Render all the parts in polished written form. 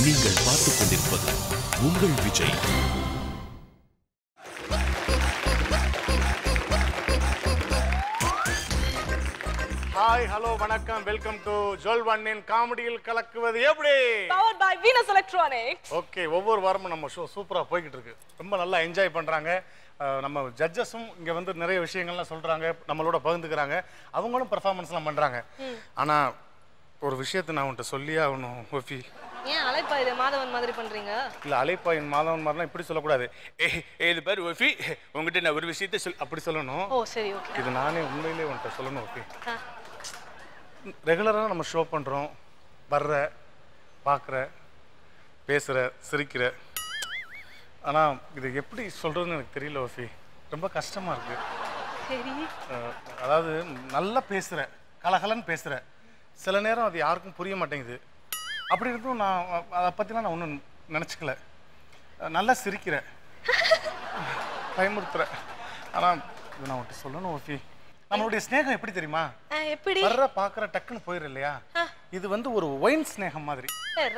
நீங்கள் பார்த்துக் கொண்டிருப்பது உங்கள் விஜய். ஹாய், ஹலோ, வணக்கம். வெல்கம் டு ஜோல் ஒன்னின் காமெடியில் கலக்குவது எப்படி? Powered by Venus Electronics. Okay, ஒவ்வொரு வாரமும் நம்ம ஷோ சூப்பரா போய்கிட்டு இருக்கு. ரொம்ப நல்லா என்ஜாய் பண்றாங்க. நம்ம ஜட்ஜஸும் இங்க வந்து நிறைய விஷயங்கள்லாம் சொல்றாங்க, நம்மளோட பகிர்ந்துக்கிறாங்க. அவங்களும் பெர்ஃபார்மன்ஸ்லாம் பண்றாங்க. ஆனா ஒரு விஷயத்தை நான் உன்கிட்ட சொல்லியே ஆகணும் ஓஃபி. ஏன் அலைப்பாயுதே மாதவன் மாதிரி பண்றீங்க? இல்ல, அலைப்பாயின் மாதவன் மாதிரிலாம் இப்படி சொல்லக்கூடாது. இது பேர் ஓஃபி, உங்ககிட்ட நான் ஒரு விஷயத்தை அப்படி சொல்லணும். ஓ சரி, ஓகே. இது நானே உண்மையிலேயே உன்கிட்ட சொல்லணும் ஓஃபி. ரெகுலராக நம்ம ஷோ பண்ணுறோம், வர்ற, பார்க்குற, பேசுகிற, சிரிக்கிற. ஆனால் இது எப்படி சொல்கிறதுன்னு எனக்கு தெரியல ஓஃபி. ரொம்ப கஷ்டமாக இருக்குது. சரி. அதாவது நல்லா பேசுகிற, கலகலன்னு பேசுகிற, சில நேரம் அது யாருக்கும் புரிய மாட்டேங்குது. அப்படி இருந்தும் நான் அதை பற்றிலாம் நான் ஒன்றும் நினச்சிக்கல. நல்லா சிரிக்கிற, பயமுறுத்துற. ஆனால் இது நான் உன்கிட்ட சொல்லணும் ஓஃபி. நம்மளுடைய ஸ்நேகம் எப்படி தெரியுமா? எப்படி? வர்ற பாக்குற டக்குன்னு போயிரு இல்லையா? இது வந்து ஒரு ஒயின் ஸ்நேகம் மாதிரி.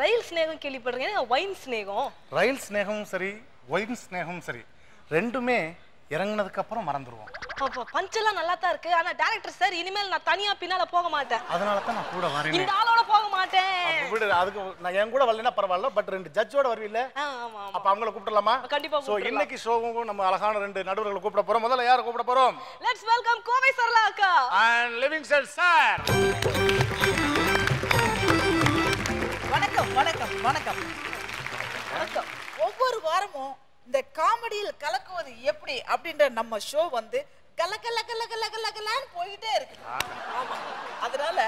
ரயில் ஸ்நேகம் கேள்விப்படுறீங்க, ஒயின் ஸ்நேகம். ரயில் ஸ்நேகமும் சரி, ஒயின் ஸ்நேகமும் சரி, ரெண்டுமே இறங்குனதுக்கு அப்புறம் மறந்துடுவோம். அப்ப பஞ்செல்லாம் நல்லா தான் இருக்கு. ஆனா டைரக்டர் சார், இனிமேல் நான் தனியா பின்னால போக மாட்டேன். அதனால தான் நான் கூட வரேன். இந்த ஆளோட போக மாட்டேன். விடு, அதுக்கு நான் என் கூட வரலனா பரவாயில்ல, பட் ரெண்டு ஜட்ஜோட வருவீல்ல? ஆமா. அப்ப அவங்கள கூப்பிடலாமா? கண்டிப்பா கூப்பிடலாம். சோ இன்னைக்கு ஷோவும் நம்ம அழகான ரெண்டு நடுவர்களை கூப்பிட போறோம். முதல்ல யாரை கூப்பிட போறோம்? லெட்ஸ் வெல்கம் கோவை சரளா அக்கா and லிவிங்ஸ்டன் சார். வணக்கம் வணக்கம் வணக்கம் வணக்கம். ஒவ்வொரு வாரமும் இந்த காமெடியில் கலக்குவது எப்படி அப்படின்ற நம்ம ஷோ வந்து கலக்கலான்னு போயிட்டே இருக்கு. ஆமா, அதனால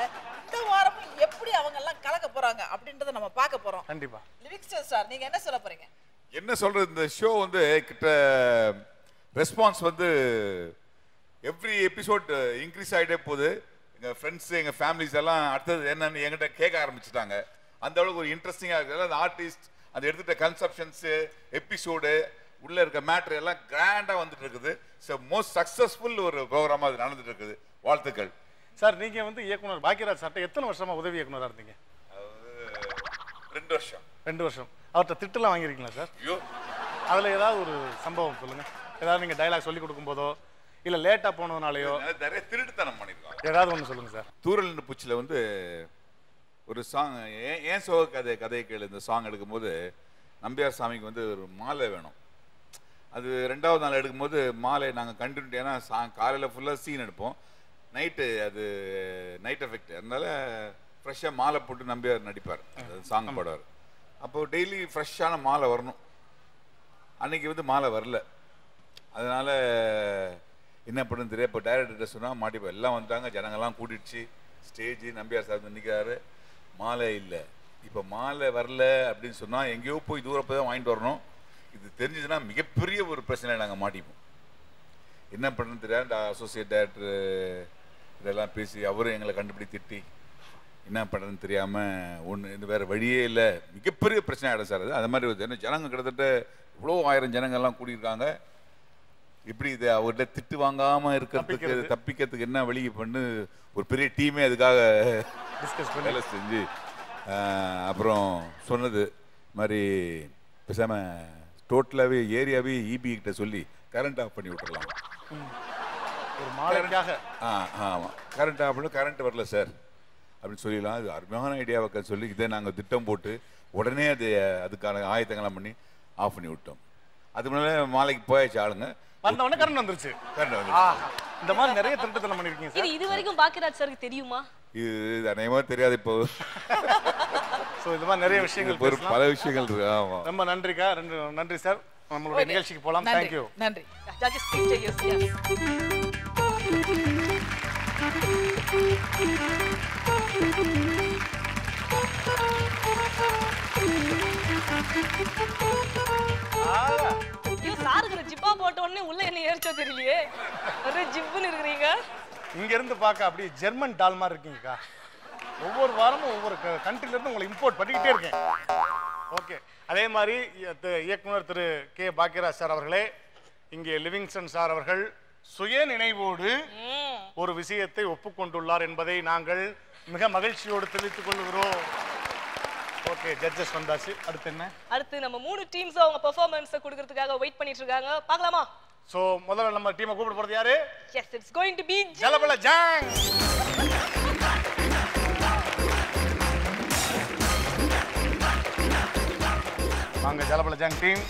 இந்த வாரமும் எப்படி அவங்க எல்லாம் கலக்க போறாங்க அப்படின்றத நம்ம பார்க்க போறோம். கண்டிப்பா. லிவிங்ஸ்டன் சார், நீங்க என்ன சொல்ல போறீங்க? என்ன சொல்றது, இந்த ஷோ வந்து கிட்ட ரெஸ்பான்ஸ் வந்து எவ்ரி எபிசோட் இன்க்ரீஸ் ஆகிட்டே போகுது. எங்கள் ஃப்ரெண்ட்ஸு, எங்கள் ஃபேமிலிஸ் எல்லாம் அடுத்தது என்னன்னு என்கிட்ட கேட்க ஆரம்பிச்சுட்டாங்க. அந்த அளவுக்கு ஒரு இன்ட்ரெஸ்டிங்காக இருக்குது. அந்த ஆர்டிஸ்ட் அந்த எடுத்துகிட்ட கன்செப்ஷன்ஸு, எபிசோடு, உள்ளே இருக்க மேட்ரு எல்லாம் கிராண்டாக வந்துட்டு இருக்குது. ஸோ மோஸ்ட் சக்ஸஸ்ஃபுல் ஒரு ப்ரோக்ராமாக அது நடந்துட்டு இருக்குது. வாழ்த்துக்கள் சார். நீங்கள் வந்து இயக்குனர் பாக்கியராஜ் சார்ட்ட எத்தனை வருஷமாக உதவி இயக்குனராக இருந்தீங்க? 2 வருஷம். 2 வருஷம். அவர்கிட்ட திட்டுலாம் வாங்கியிருக்கீங்களா சார்? ஐயோ, அதில் ஏதாவது ஒரு சம்பவம் சொல்லுங்கள். ஏதாவது நீங்கள் டைலாக் சொல்லி கொடுக்கும்போதோ இல்லை லேட்டாக போனதுனாலையோ நிறைய திருட்டுத்தனம் பண்ணியிருக்கோம். ஏதாவது ஒன்று சொல்லுங்கள் சார். தூரல் பூச்சியில் வந்து ஒரு சாங், ஏன் சோக கதையை கேளு, இந்த சாங் எடுக்கும்போது நம்பியார் சாமிக்கு வந்து ஒரு மாலை வேணும். அது 2வது நாள் எடுக்கும்போது மாலை நாங்கள் கண்டினியூ, ஏன்னா காலையில் ஃபுல்லாக சீன் எடுப்போம், நைட்டு அது நைட் எஃபெக்ட், அதனால ஃப்ரெஷ்ஷாக மாலை போட்டு நம்பியார் நடிப்பார், சாங் பாடுவார். அப்போது டெய்லி ஃப்ரெஷ்ஷான மாலை வரணும். அன்னைக்கு வந்து மாலை வரல. அதனால் என்ன பண்ணுன்னு தெரியாது. இப்போ டைரக்டர்கிட்ட சொன்னால் மாட்டிப்போம். எல்லாம் வந்துட்டாங்க, ஜனங்கள்லாம் கூட்டிடுச்சு, ஸ்டேஜ் நம்பியார் சார் வந்து நிற்கிறாரு, மாலை இல்லை. இப்போ மாலை வரல அப்படின்னு சொன்னால் எங்கேயோ போய் தூரம் போய் தான் வாங்கிட்டு வரணும். இது தெரிஞ்சதுன்னா மிகப்பெரிய ஒரு பிரச்சனை நாங்கள் மாட்டிப்போம். என்ன பண்ணுன்னு தெரியாது. இந்த அசோசியேட் டைரக்டர் இதெல்லாம் பேசி அவரும் எங்களை கண்டுபிடி திட்டி என்ன பண்ணுறதுன்னு தெரியாமல் ஒன்று இந்த வேறு வழியே இல்லை, மிகப்பெரிய பிரச்சனை ஆகிடும் சார். அது மாதிரி ஒரு ஜனங்க கிட்டத்தட்ட இவ்வளோ 1000 ஜனங்கள்லாம் கூட்டியிருக்காங்க. எப்படி இது அவர்கிட்ட திட்டு வாங்காமல் இருக்கிறதுக்கு, தப்பிக்கிறதுக்கு என்ன வழி பண்ணு ஒரு பெரிய டீமே அதுக்காக டிஸ்கஸ் பண்ணி வேலை செஞ்சு அப்புறம் சொன்னது மாதிரி பேசாமல் டோட்டலாகவே ஏரியாவே இபி கிட்ட சொல்லி கரண்ட் ஆஃப் பண்ணி விட்டுடலாம். ஒரு மாலைக்காக. ஆமாம், கரண்ட் ஆஃப் பண்ணி கரண்ட் வரல சார் அப்படின்னு சொல்லிடலாம். அது அருமையான ஐடியாவை சொல்லி இதை நாங்கள் திட்டம் போட்டு உடனே அதுக்கான ஆயத்தங்கள்லாம் பண்ணி ஆஃப் பண்ணி விட்டோம். அது முன்னாலே மாலைக்கு போயாச்சு ஆளுங்க, வந்தவொடனே கரண்ட் வந்துருச்சு. இந்த மாதிரி நிறைய திருட்டுத்தனம் பண்ணிருக்கீங்க சார். இது வரைக்கும் பாக்கியராஜ் சாருக்கு தெரியுமா? இது அநேகமாக தெரியாது. இப்போ ஸோ இந்த மாதிரி நிறைய விஷயங்கள், பல விஷயங்கள் இருக்கு. ஆமாம், ரொம்ப நன்றிக்கா. நன்றி சார். நம்மளுடைய நிகழ்ச்சிக்கு போகலாம். தேங்க்யூ. நன்றி. சாருக்கு ஜிப்பா போட்ட உடனே உள்ள என்ன ஏறிச்சோ தெரியலையே, ஒரே ஜிப்புன்னு இருக்கிறீங்க. இங்க இருந்து பார்க்க அப்படியே ஜெர்மன் டால் மாதிரி இருக்கீங்கக்கா. ஒவ்வொரு வாரமும் ஒவ்வொரு கண்ட்ரில இருந்து உங்களை இம்போர்ட் பண்ணிக்கிட்டே இருக்கேன். ஓகே, அதே மாதிரி இயக்குனர் திரு கே பாக்கியராஜ் சார் அவர்களே, இங்கே லிவிங்ஸ்டன் சார் அவர்கள் சுய நினைவோடு ஒரு விஷயத்தை ஒப்புக்கொண்டுள்ளார் என்பதை நாங்கள் மிக மகிழ்ச்சியோடு தெரிவித்துக் கொள்கிறோம். ஓகே ஜட்ஜஸ் வந்தாச்சு. அடுத்து என்ன? அடுத்து நம்ம 3 டீம்ஸ் அவங்க பெர்ஃபார்மன்ஸ் கொடுக்கிறதுக்காக வெயிட் பண்ணிட்டு இருக்காங்க. பார்க்கலாமா? சோ முதல்ல நம்ம டீமை கூப்பிட போறது யாரு? Yes, it's going to be ஜலபல ஜாங். வாங்க ஜலபல ஜாங் டீம்.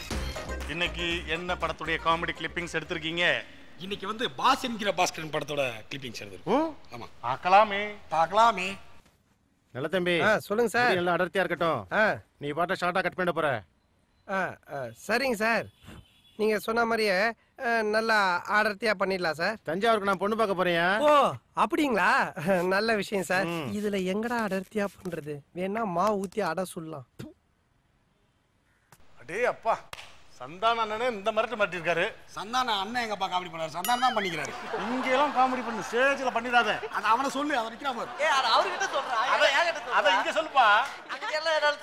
இன்னைக்கு என்ன படத்துடைய காமெடி கிளிப்பிங்ஸ் எடுத்திருக்கீங்க? இன்னைக்கு வந்து பாஸ் என்கிற பாஸ்கரன் படத்தோட கிளிப்பிங்ஸ் எடுத்துருக்கோம். ஆமா பார்க்கலாமே. நல்ல தம்பி சொல்லுங்க சார். எல்லாம் அடர்த்தியா இருக்கட்டும். நீ பாட்ட ஷார்ட்டா கட் பண்ண போற. சரிங்க சார். நீங்க சொன்ன மாதிரியே நல்லா அடர்த்தியா பண்ணிடலாம் சார். தஞ்சாவூருக்கு நான் பொண்ணு பார்க்க போறேன். ஓ அப்படிங்களா? நல்ல விஷயம் சார். இதுல எங்கடா அடர்த்தியா பண்றது? வேணா மாவு ஊத்தி அட சொல்லலாம். அடே அப்பா, சந்தான அண்ணனே இந்த மிரட்டு மாட்டிருக்காரு. சந்தான அண்ணன் எங்கப்பா காமெடி பண்ணாரு? சந்தானம் தான் பண்ணிக்கிறாரு. இங்க எல்லாம் காமெடி பண்ணு, ஸ்டேஜ்ல பண்ணிடாத. அது அவனை சொல்லு, அவன் நிக்கிறா பாரு. அது அவர்கிட்ட சொல்றா. அத இங்க சொல்லுப்பா.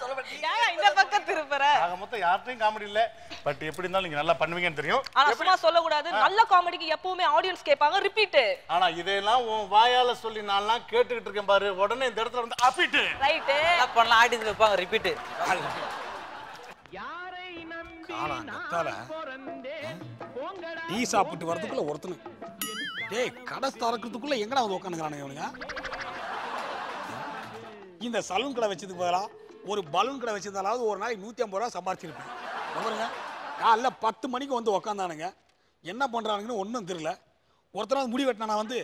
சொல்ல மாட்டீங்க. ஏன் இந்த பக்கம் திருப்புற? ஆக மொத்தம் யார்ட்டையும் காமெடி இல்ல. பட் எப்படி இருந்தாலும் நீங்க நல்லா பண்ணுவீங்கன்னு தெரியும். ஆனா சும்மா சொல்ல கூடாது. நல்ல காமெடிக்கு எப்பவுமே ஆடியன்ஸ் கேட்பாங்க ரிப்பீட். ஆனா இதெல்லாம் உன் வாயால சொல்லி நான்லாம் கேட்டுக்கிட்டு இருக்கேன் பாரு. உடனே இந்த இடத்துல வந்து அப்பிட்டு ரைட். என்ன பண்ணலாம்? ஆடியன்ஸ் வைப்பாங்க ரிப்பீட். டீ சாப்பிட்டு வரதுக்குள்ள ஒருத்தனு டேய் கடை திறக்கிறதுக்குள்ள எங்கடா வந்து உட்காந்துக்கிறானுங்க இவனுங்க? இந்த சலூன் கடை வச்சதுக்கு பதிலா ஒரு பலூன் கடை வச்சிருந்தாலாவது ஒரு நாளைக்கு 150 ரூபா சம்பாதிச்சிருப்பேன். பாருங்க, காலைல 10 மணிக்கு வந்து உக்காந்தானுங்க. என்ன பண்றானுங்கன்னு ஒன்றும் தெரியல. ஒருத்தனாவது முடி வெட்டினா வந்து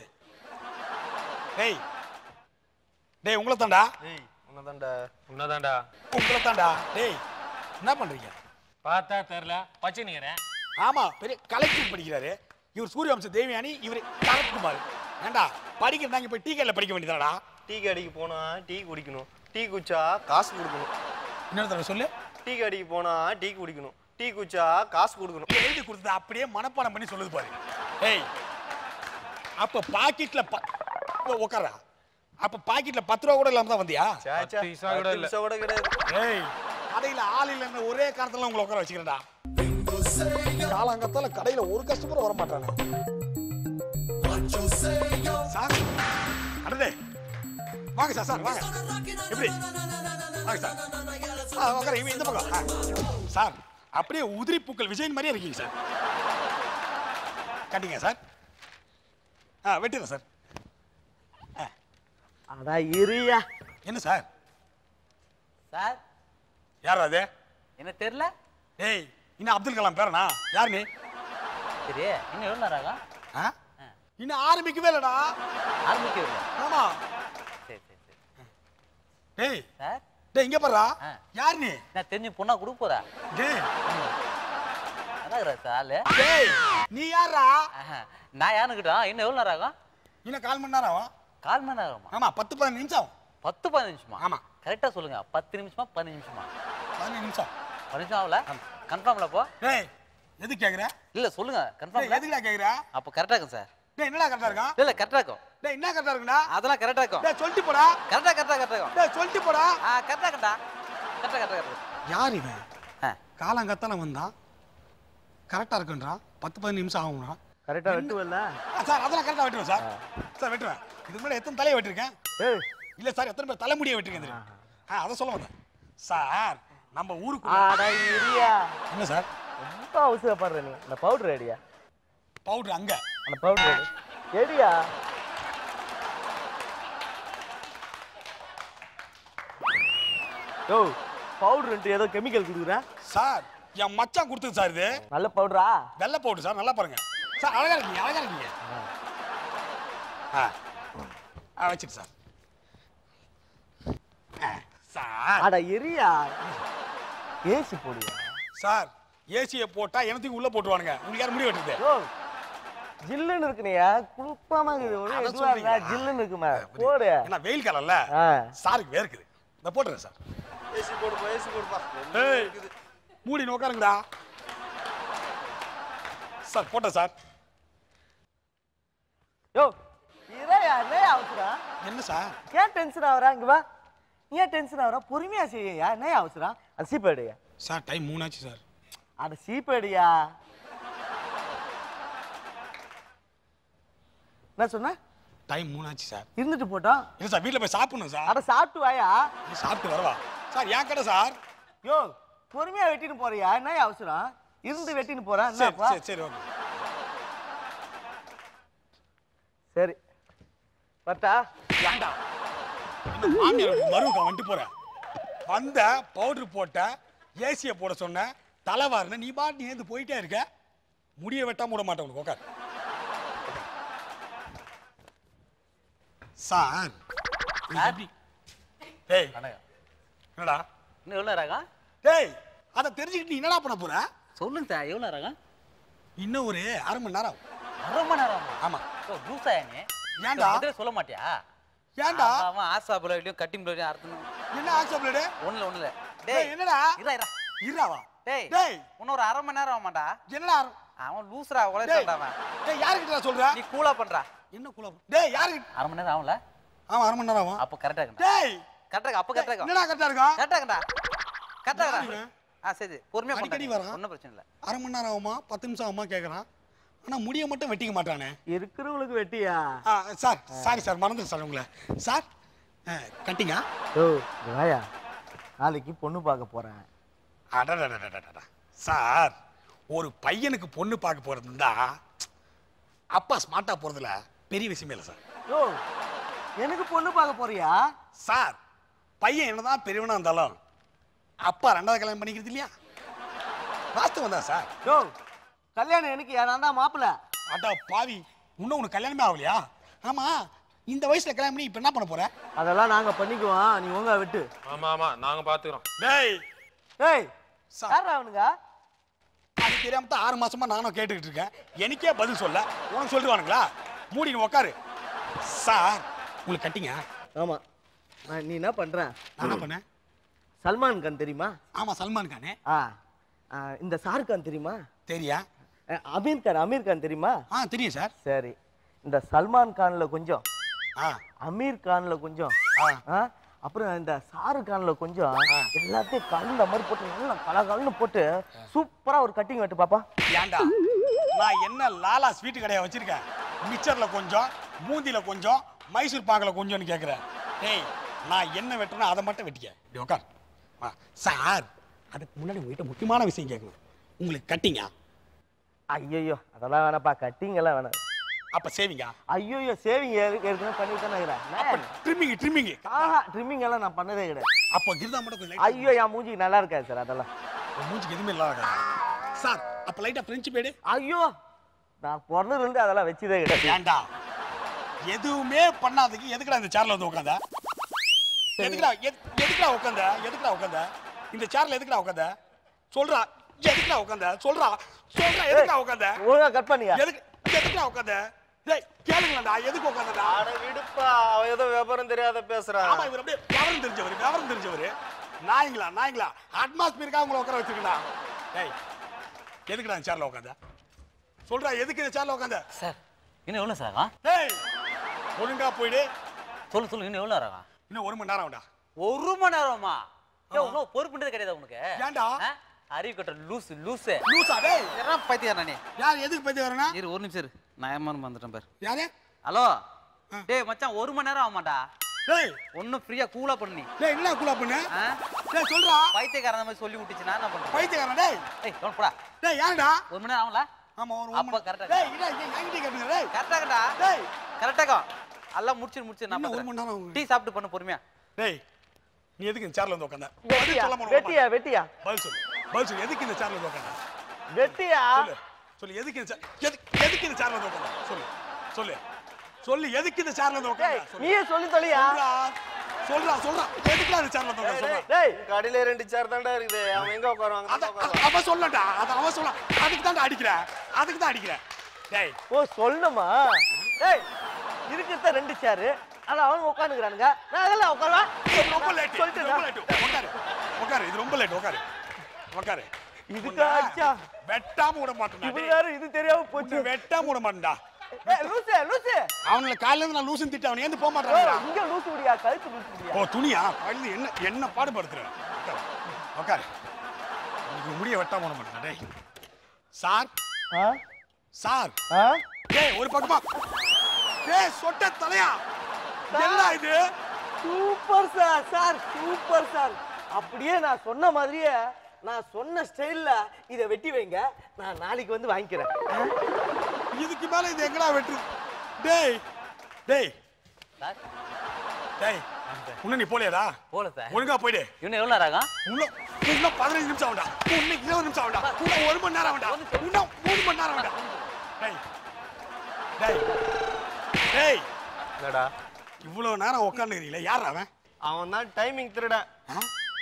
டேய் டேய் உங்களை தாண்டா உங்களை தாண்டா டேய் என்ன பண்றீங்க? பார்த்தா தெரியல பச்சைக்கிறேன். ஆமா, பெரிய கலெக்டர் படிக்கிறாரு இவர். சூரியவம்ச தேவயானி இவர் கலெக்டர். ஏண்டா படிக்கிறாங்க, போய் டீ கடையில் படிக்க வேண்டியதாடா. டீ கடைக்கு போனா டீ குடிக்கணும், டீ குடிச்சா காசு கொடுக்கணும். இன்னொரு தடவை சொல்லு. டீ கடைக்கு போனா டீ குடிக்கணும், டீ குடிச்சா காசு கொடுக்கணும். எழுதி கொடுத்தது அப்படியே மனப்பாடம் பண்ணி சொல்லுது பாரு. ஏய் அப்ப பாக்கெட்ல உட்காரா, அப்ப பாக்கெட்ல 10 ரூபா கூட இல்லாம தான் வந்தியா? கூட கிடையாது. ஏய் கடையில ஆள் இல்லைன்னு ஒரே காரணத்துல உங்களை உட்கார வச்சுக்கிறேன்டா. காலங்கத்தால கடையில ஒரு கஸ்டமர் வர மாட்டானே. சார் அடடே வாங்க சார். சார் வாங்க. எப்படி வாங்க சார். உட்கார இந்த பக்கம். சார் அப்படியே உதிரி பூக்கள் விஜயன் மாதிரியே இருக்கீங்க சார். கட்டிங்க சார். வெட்டிடுறேன் சார். அடா இருயா. என்ன சார்? சார் யார் அது? என்ன தெரியல. ஏய் இன்னும் அப்துல் கலாம் பேரனா? யார் நீ? சரி இன்னும் எவ்வளோ நேரம்? இன்னும் ஆரம்பிக்கவே இல்லடா. ஆரம்பிக்கவே இல்லை. ஆமா. சரி சரி சரி. டேய் சார் டேய் இங்க பாருடா. யார் நீ? நான் தெரிஞ்சு பொண்ணா கொடுக்க போறா. டேய் அதான் சார். டேய் நீ யாரா? நான் யாருக்கிட்டா? இன்னும் எவ்வளோ நேரம் ஆகும்? இன்னும் 1/4 மணி நேரம் ஆகும். 1/4 மணி நேரமா? ஆமா 10-15 நிமிஷம். 10-15 நிமிஷமா? ஆமா. கரெக்டா சொல்லுங்க. 10 நிமிஷமா 15 நிமிஷமா? 15 நிமிஷம். 15 நிமிஷம் ஆகல? கன்ஃபார்ம்ல போ. டேய் எது கேக்குற? இல்ல சொல்லுங்க கன்ஃபார்ம். எதுக்குடா கேக்குற? அப்ப கரெக்டா இருக்கும் சார். டேய் என்னடா கரெக்டா இருக்கா? இல்ல கரெக்டா இருக்கும். டேய் என்ன கரெக்டா இருக்குடா? அதெல்லாம் கரெக்டா இருக்கும். டேய் சொல்லிட்டு போடா. கரெக்டா இருக்கும். டேய் சொல்லிட்டு போடா. கரெக்டா கரெக்டா. யார் இவன்? காலங்கத்தால வந்தான் கரெக்டா இருக்குன்றான். 10-15 நிமிஷம் ஆகும்னா கரெக்டா வெட்டுவல்ல? சார் அதெல்லாம் கரெக்டா வெட்டுவேன் சார். சார் வெட்டுவேன். இதுக்கு முன்னாடி எத்தனை தலையை வெட்டிருக்கேன்? இல்ல சார் எத்தனை பேர் தலைமுடியை வெட்டிருக்கேன் தெரியும். அதை சொல்ல வந்தேன் சார். நம்ம ஊருக்கு என்ன சார் ரொம்ப அவசரப்படுற நீ? அந்த பவுடர் ரெடியா? பவுடர் அங்க. அந்த பவுடர் ரெடியா? யோ பவுடர் ஏதோ கெமிக்கல் கொடுக்குறேன் சார். என் மச்சான் கொடுத்தது சார். இது நல்ல பவுடரா? வெள்ளை பவுடர் சார். நல்லா பாருங்க சார். அழகா இருக்கீங்க. வச்சுட்டு சார். சார் அட எரியா ஏசி போடுயா சார். ஏசியை போட்டா எனத்துக்கு உள்ள போட்டுவானுங்க. உங்களுக்கு யார் முடி வெட்டுது? ஜில்லுன்னு இருக்குனியா? குளுப்பாம இருக்குது. ஜில்லுன்னு இருக்குமா? போடு. என்ன வெயில் காலம்ல சாருக்கு வேர்க்குது. இந்த போட்டுறேன் சார். ஏசி போடுப்பா. ஏசி போடுப்பா. மூடி நோக்காருங்கடா சார். போட்டேன் சார். யோ இறையா என்ன அவசரம்? என்ன சார்? ஏன் டென்ஷன் ஆகுறா? இங்க வா. ஏன் டென்ஷன் ஆகுறா? பொறுமையா செய்யா. என்ன அவசரம்? அது சீப்பேடியா சார்? டைம் 3 ஆச்சு சார். அது சீப்பேடியா? என்ன சொன்ன? டைம் 3 ஆச்சு சார். இருந்துட்டு போட்டோம். இல்ல சார் வீட்ல போய் சாப்பிடணும் சார். அட சாப்பிட்டு வாயா. சாப்பிட்டு வரவா சார் ஏன் கடை சார். யோ பொறுமையா வெட்டின்னு போறியா? என்ன அவசரம்? இருந்து வெட்டின்னு போறேன். என்னப்பா? சரி ஓகே. சரி பட்டா. ஏண்டா இன்னும் மாமியார் மருவுக்கா வந்துட்டு போற. வந்த பவுடர் போட்ட, ஏசியை போட சொன்ன, தலைவாருன்னு நீ பாட்டு ஏந்து போயிட்டே இருக்க. முடிய வெட்டாம விட மாட்டேன் உனக்கு. உட்கார் சார். டேய் என்னடா இன்னும் எவ்வளோ ராகா? டேய் அதை தெரிஞ்சுக்கிட்டு நீ என்னடா பண்ண போற? சொல்லுங்க சார், எவ்வளோ ராகா? இன்னும் ஒரு 1/2 மணி நேரம். 1/2 மணி நேரம்? ஆமா. ஓ லூசாயா நீ? ஏன்டா சொல்ல மாட்டியா? ஏன்டா அவன் ஆசா பிளேட்லயும் கட்டிங் பிளேட்லயும் அர்த்தம் என்ன ஆக்சா பிளேட்? ஒண்ணுல டேய் என்னடா இராவா? டேய் டேய் இன்னொரு 1/2 மணி நேரம் ஆமாடா. என்னடா அவன் லூஸ்ரா உலகடா அவன். டேய் யார்கிட்ட சொல்ற? நீ கூலா பண்றா. என்ன கூலா? டேய் யார்கிட்ட? 1/2 மணி நேரம் ஆவல? ஆமா 1/2 மணி நேரம் ஆகும். அப்ப கரெக்ட்டா இருக்கு. டேய் கரெக்ட்டா இருக்கு. அப்ப கரெக்ட்டா இருக்கு. என்னடா கரெக்ட்டா இருக்கா? கரெக்ட்டா இருக்குடா. கரெக்ட்டா இருக்கா? சரி பொறுமையா அடிக்கடி வரான். ஒண்ணும் பிரச்சனை இல்ல. 1/2 மணி நேரம் ஆகுமா 10 நிமிஷம் ஆகுமா கேக்குறான். ஆனா முடிய மட்டும் வெட்டிக்க மாட்டானே. இருக்கிறவங்களுக்கு வெட்டியா? சார் சாரி சார் மறந்துட்டேன் சார் உங்களை. சார் கட்டிங்கா? ஓ வாயா நாளைக்கு பொண்ணு பார்க்க போறேன். அடடடடடடா சார் ஒரு பையனுக்கு பொண்ணு பார்க்க போறதுன்னா அப்பா ஸ்மார்ட்டா போறதுல பெரிய விஷயமே இல்லை சார். ஓ எனக்கு பொண்ணு பார்க்க போறியா? சார் பையன் என்னதான் பெரியவனா இருந்தாலும் அப்பா 2வது கல்யாணம் பண்ணிக்கிறது இல்லையா? வாஸ்தவம் தான் சார். ஓ கல்யாணம் எனக்கு நான் தான் மாப்பிள்ள. அடா பாவி இன்னும் உனக்கு கல்யாணமே ஆகலையா? ஆமா இந்த வயசுல கல்யாணம் பண்ணி இப்ப என்ன பண்ண போற? அதெல்லாம் நாங்க பண்ணிக்குவோம், நீ ஒழுங்கா விட்டு. ஆமா ஆமா நாங்க பாத்துக்கிறோம். டேய் டேய் யாரா அவனுங்க? அது தெரியாம தான் 6 மாசமா நானும் கேட்டுக்கிட்டு இருக்கேன். எனக்கே பதில் சொல்ல உனக்கு சொல்லிடுவானுங்களா? மூடி உட்காரு. சார் உங்களுக்கு கட்டிங்க? ஆமா. நீ என்ன பண்ற? நான் என்ன பண்ணேன்? சல்மான் கான் தெரியுமா? ஆமா சல்மான் கானே. இந்த ஷாருக் கான் தெரியுமா? தெரியா. அமீர் கான் தெரியுமா? தெரியும் சார். சரி இந்த சல்மான் கான்ல கொஞ்சம், அமீர் கான்ல கொஞ்சம், அப்புறம் இந்த ஷாருக் கான்ல கொஞ்சம் எல்லாத்தையும் கலந்த மாதிரி போட்டு நல்லா கலகலன்னு போட்டு சூப்பரா ஒரு கட்டிங் வெட்டு பாப்பா. ஏண்டா நான் என்ன லாலா ஸ்வீட் கடையா வச்சிருக்கேன்? மிச்சர்ல கொஞ்சம், பூந்தியில கொஞ்சம், மைசூர் பாக்கல கொஞ்சம்னு கேட்குறேன். டேய் நான் என்ன வெட்டணும் அதை மட்டும் வெட்டிக்க. இப்படி உட்கார். சார் அதுக்கு முன்னாடி உங்ககிட்ட முக்கியமான விஷயம் கேட்கணும். உங்களுக்கு கட்டிங்க? ஐயோ அதெல்லாம் வேணாப்பா, கட்டிங் எல்லாம் வேணாம். அப்ப சேவிங்க? ஐயோ சேவிங் ஏற்கனவே பண்ணிட்டு தானே இருக்கிறேன். ட்ரிம்மிங் ட்ரிம்மிங் எல்லாம் நான் பண்ணதே கிடையாது. அப்போ கிருதா மட்டும் கொஞ்சம். ஐயோ என் மூஞ்சிக்கு நல்லா இருக்காது சார். அதெல்லாம் மூஞ்சிக்கு எதுவுமே நல்லா இருக்காது சார். அப்ப லைட்டா பிரெஞ்சு பேடு? ஐயோ நான் பிறந்ததுலேருந்து அதெல்லாம் வச்சதே கிடையாது. ஏண்டா எதுவுமே பண்ணாதீங்க. எதுக்குடா இந்த சேர்ல வந்து உட்காந்த? எதுக்குடா உட்காந்த? இந்த சேர்ல எதுக்குடா உட்காந்த? சொல்றா எதுக்குடா உட்காந்த? சொல்றா எதுக்குடா உட்காந்த? ஒழுங்கா கட் பண்ணியா? எதுக்குடா உட்காந்த? டேய் கேளுங்கடா எதுக்கு உட்காந்தடா? அட விடுப்பா, அவன் ஏதோ விவரம் தெரியாத பேசுறான். ஆமா இவர் அப்படியே விவரம் தெரிஞ்சவர். நாய்ங்களா அட்மாஸ்பியருக்கா உங்களை உட்கார வச்சிருக்கா? டேய் எதுக்குடா இந்த சேர்ல உட்காந்த? சொல்றா எதுக்கு இந்த சேர்ல உட்காந்த? சார் இன்னும் எவ்வளோ சார்? டேய் ஒழுங்கா போயிடு. சொல்லு இன்னும் எவ்வளோ ராகா? இன்னும் 1 மணி நேரம் ஆகும்டா. 1 மணி நேரமா? இன்னும் பொறுப்புன்றதே கிடையாது உனக்கு. ஏன்டா? அறிவு கட்ட லூசா? டேய் என்ன பைத்தியாரா நீ? யார் எதுக்கு பைத்தியாரனா? இரு ஒரு நிமிஷம் இரு. நான் ஏமாந்து வந்துட்டேன் பாரு. யாரு? ஹலோ டேய் மச்சான் 1 மணி நேரம் ஆமாடா. டேய் ஒன்னும் ஃப்ரீயா கூலா பண்ணு. டேய் என்ன கூலா பண்ணு? டேய் சொல்றா. பைத்தியக்காரன் மாதிரி சொல்லி விட்டுச்சு நான் என்ன பண்றேன்? பைத்தியக்காரன் டேய். டேய் டோன் போடா. டேய் யாருடா? 1 மணி நேரம் ஆவல? ஆமா ஒரு அப்ப கரெக்ட்டா. டேய் இத என்கிட்ட கேளுங்க டேய். கரெக்ட்டாடா. டேய் கரெக்ட்டாக. எல்லாம் முடிச்சு நான் 1 மணி நேரம். டீ சாப்பிட்டு பண்ணு பொறுமையா. டேய் நீ எதுக்கு இந்த சேர்ல வந்து உட்கார்ந்த? வெட்டியா பதில் சொல்லு எதுக்கு இந்த சேர்ல வந்து உட்கார்ந்த? வெட்டியா சொல்லு எதுக்கு இந்த சேர்ல வந்து உட்கார்ந்த? சொல்லு எதுக்கு இந்த சேர்ல வந்து உட்கார்ந்த? நீயே சொல்லி தொலையா. சொல்றா எதுக்கு இந்த சேர்ல வந்து உட்கார்ந்த? டேய் கடையில 2 சேர் தான்டா இருக்குது. அவன் எங்க உட்காருவாங்க? அவன் சொல்லடா. அவன் சொல்ல. அதுக்கு தான் அடிக்கிறேன். டேய் ஓ சொல்லணுமா? டேய் இருக்குத 2 சேர். ஆனா அவங்க உட்கார்ந்துக்கறானுங்க. நான் அதெல்லாம் உட்காரவா? ரொம்ப லேட். உட்காரு. இது ரொம்ப லேட். உட்காரு. இதுக்கு அச்சா வெட்டாம விட மாட்டேன். இது வேற இது தெரியாம போச்சு. வெட்டாம விட மாட்டேன்டா. ஏய் லூசு. அவங்கள காலையில இருந்து நான் லூசுன்னு திட்ட அவன் ஏந்து போக மாட்டான்டா. இங்க லூசு விடியா கழுத்து லூசு விடியா. ஓ துணியா? காலையில என்ன பாடுபடுத்துற? உட்காரு. நீங்க முடிய வெட்டாம விட மாட்டேன். டேய் சார் டேய் ஒரு பக்கமா. டேய் சொட்ட தலையா என்ன இது? Super sir. Super sir. அப்படியே நான் சொன்ன மாதிரியே நான் சொன்ன ஸ்டைல்ல இதை வெட்டி வைங்க, நான் நாளைக்கு வந்து வாங்கிக்கிறேன். இதுக்கு மேல இது எங்கடா வெட்டு? டேய் டேய் சார் டேய், இன்னும் நீ போலியாடா? போல சார். ஒழுங்கா போயிடு. இன்னும் எவ்வளவு நேரம் ஆகும்? இன்னும் 15 நிமிஷம் ஆகும்டா. இன்னும் 20 நிமிஷம் ஆகும்டா. இன்னும் 1 மணி நேரம் ஆகும்டா. இன்னும் 3 மணி நேரம் ஆகும்டா. டேய் டேய் டேய், என்னடா இவ்வளவு நேரம் உட்கார்ந்துக்கிறீங்களே, யார் அவன்? அவன் தான் டைமிங் திருடன்.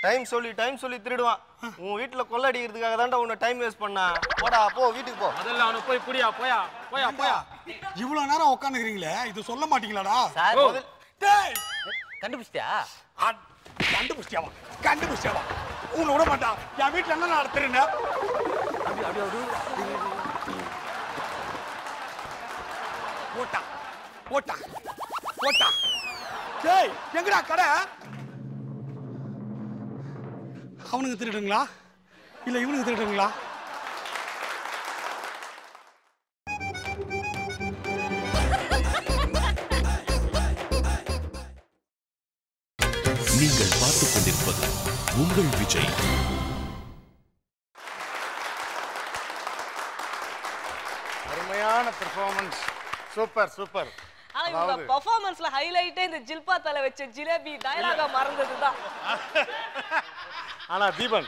டைம் சொல்லி திருடுவான். உன் வீட்டுல கொள்ள அடிக்கிறதுக்காக தான்டா உன்னை டைம் வேஸ்ட் பண்ணா. போடா போ, வீட்டுக்கு போ. அதெல்லாம் அவனுக்கு போய் புடியா, போயா போயா போயா. இவ்வளவு நேரம் உட்கார்ந்துக்கிறீங்களே, இது சொல்ல மாட்டீங்களாடா? சார் டேய், கண்டுபிடிச்சிட்டியா? கண்டுபிடிச்சியாவா? கண்டுபிடிச்சியாவா? உன்னை விட மாட்டான். என் வீட்டுல என்ன நடத்துறேன்னு ஓட்டா ஓட்டா ஓட்டா. டேய், எங்கடா கடை? அவனுக்கு திருடுங்களா இல்ல இவனுக்கு திருடுங்களா? நீங்கள் பார்த்துக் கொண்டிருப்பது உங்கள் விஜய். அருமையான பெர்ஃபார்மன்ஸ். Super super. ஆனா இவங்க பெர்ஃபார்மன்ஸ்ல ஹைலைட்டே இந்த ஜில்பா தலை வச்ச ஜிலேபி டயலாக மறந்ததுதான். ஆனா தீபன்